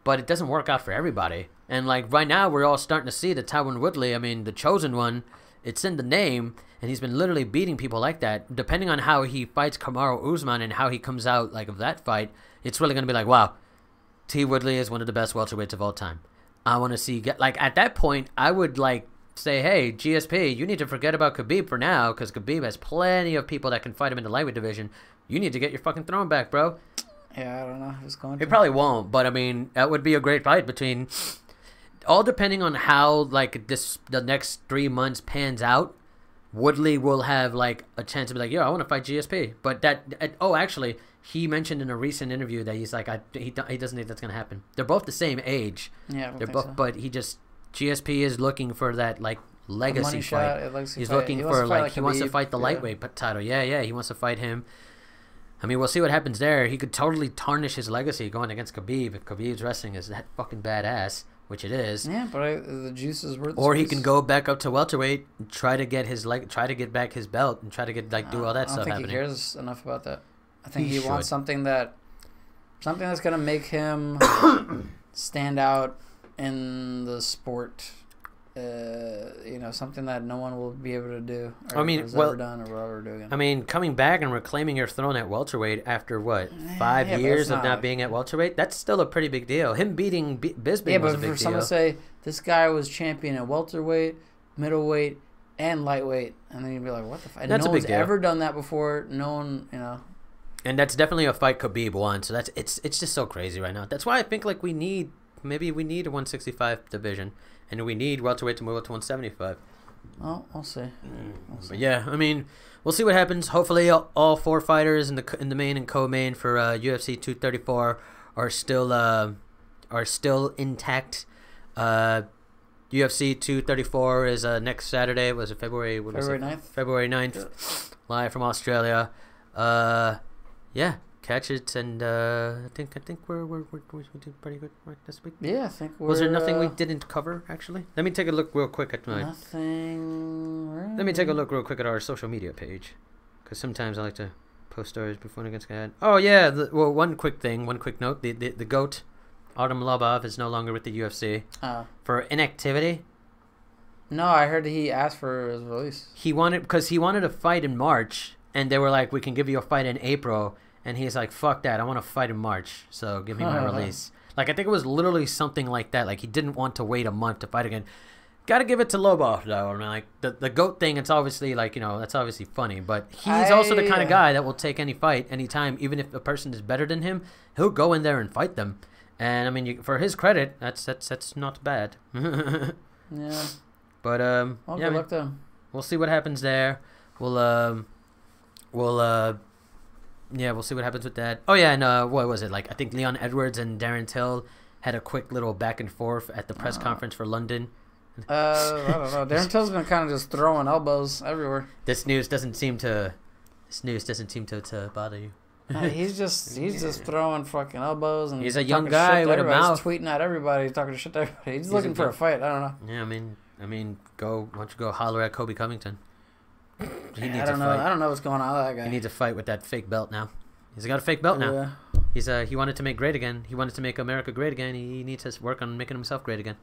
but it doesn't work out for everybody. And, like, right now we're all starting to see that Tyron Woodley, I mean, the chosen one, it's in the name, and he's been literally beating people like that. Depending on how he fights Kamaru Usman and how he comes out, like, of that fight, it's really going to be like, wow, T. Woodley is one of the best welterweights of all time. I want to see, like, at that point, I would, like, say, hey, GSP, you need to forget about Khabib for now, because Khabib has plenty of people that can fight him in the lightweight division. You need to get your fucking throne back, bro. Yeah, I don't know who's going to. He probably won't, but I mean, that would be a great fight between... All depending on how, like, the next 3 months pans out, Woodley will have, like, a chance to be like, yo, I want to fight GSP. But actually, he mentioned in a recent interview that he's like, he doesn't think that's going to happen. They're both the same age. Yeah, they're both, so. But GSP is looking for that, like, legacy fight. He's looking for, like, he wants to fight the lightweight title. Yeah, he wants to fight him. I mean, we'll see what happens there. He could totally tarnish his legacy going against Khabib if Khabib's wrestling is that fucking badass, which it is. Yeah, but the juice is worth. Or he can go back up to welterweight, and try to get back his belt, and try to get do all that stuff happening. I don't think he cares enough about that. I think he wants something that's gonna make him stand out in the sport. Something that no one will be able to do. Or ever done or will ever do again. I mean, coming back and reclaiming your throne at welterweight after what 5 years of not being at welterweight, that's still a pretty big deal. Him beating Bisping was a big deal. Yeah, but for someone to say this guy was champion at welterweight, middleweight, and lightweight, and then you'd be like, what the fuck? That's no a big one's deal. Ever done that before. No one, And that's definitely a fight Khabib won. So it's just so crazy right now. That's why I think like we need a 165 division, and we need welterweight to move up to 175. Oh, we'll see. But yeah, I mean, we'll see what happens. Hopefully, all 4 fighters in the main and co-main for UFC 234 are still intact. UFC 234 is next Saturday. Was it February? February 9th. February 9th, live from Australia. Yeah, catch it, and I think we did pretty good right this week. Yeah, I think was there nothing we didn't cover actually? Let me take a look real quick at my. Nothing. Really? Let me take a look real quick at our social media page, because sometimes I like to post stories before it gets good. Oh yeah, one quick note: the GOAT, Artem Lobov, is no longer with the UFC for inactivity. No, I heard he asked for his release. He wanted to fight in March, and they were like, "We can give you a fight in April." And he's like, "Fuck that! I want to fight in March, so give me my release." Like I think it was literally something like that. Like he didn't want to wait a month to fight again. Got to give it to Lobov though. I mean, like the GOAT thing. It's obviously like that's obviously funny, but he's also the kind of guy that will take any fight, anytime, even if a person is better than him. He'll go in there and fight them. And I mean, for his credit, that's not bad. Yeah. But well, good luck to him. We'll see what happens there. We'll see what happens with that. Oh yeah, and what was it like? I think Leon Edwards and Darren Till had a quick little back and forth at the press conference for London. I don't know. Darren Till's been kind of just throwing elbows everywhere. This news doesn't seem to bother you. He's just throwing fucking elbows, and he's a young guy with a mouth. He's tweeting at everybody. He's talking shit to everybody. He's looking for a fight. I don't know. Yeah, I mean, why don't you go holler at Kobe Covington? I don't know. I don't know what's going on with that guy. He needs a fight with that fake belt now. He's got a fake belt now. Yeah. He wanted to make great again. He wanted to make America great again. He needs to work on making himself great again.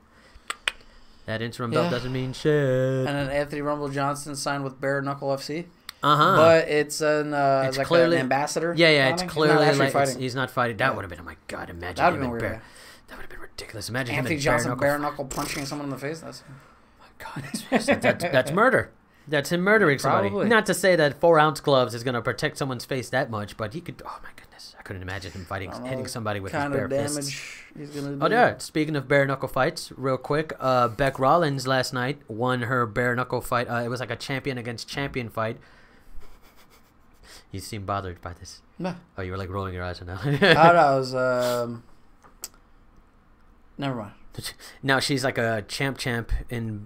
That interim belt doesn't mean shit. And then Anthony Rumble Johnson signed with Bare Knuckle FC. But it's it's like clearly an ambassador. Yeah. It's clearly like he's not fighting. That would have been. Oh my god! Imagine that would have been weird. That would have been ridiculous. Imagine Anthony Johnson bare knuckle punching someone in the face. That's. Oh my god! That's murder. That's him murdering somebody. Probably. Not to say that 4-ounce gloves is going to protect someone's face that much, but he could. Oh my goodness, I couldn't imagine him hitting somebody with his bare fists. He's gonna do. Oh yeah. Speaking of bare knuckle fights, real quick, Beck Rollins last night won her bare knuckle fight. It was like a champion against champion fight. You seem bothered by this. No. Oh, you were like rolling your eyes now. I was. Never mind. Now she's like a champ in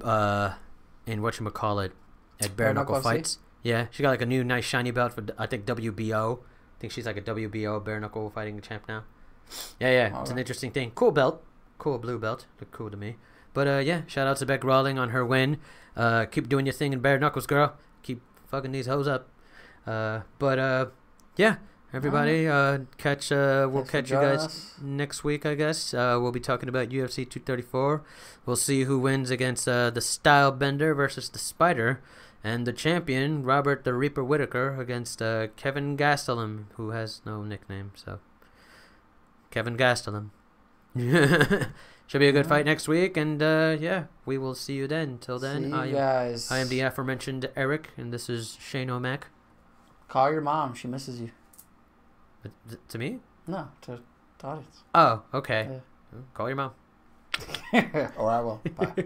whatchamacallit at bare knuckle fights. Yeah, she got like a new nice shiny belt for I think WBO. I think she's like a WBO bare knuckle fighting champ now. Yeah, it's an interesting thing. Cool belt, cool blue belt. Look cool to me. But yeah, shout out to Beck Rawling on her win. Keep doing your thing in bare knuckles, girl. Keep fucking these hoes up. Yeah. Everybody, we'll catch you guys next week, I guess. We'll be talking about UFC 234. We'll see who wins against the Style Bender versus the Spider, and the champion, Robert the Reaper Whitaker, against Kevin Gastelum, who has no nickname, so Kevin Gastelum. Should be a good fight next week, and yeah, we will see you then. Till then, I am the aforementioned Eric, and this is Shane O'Mac. Call your mom. She misses you. To me? No, to the audience. Oh, okay. Yeah. Call your mom. Or I will. Bye.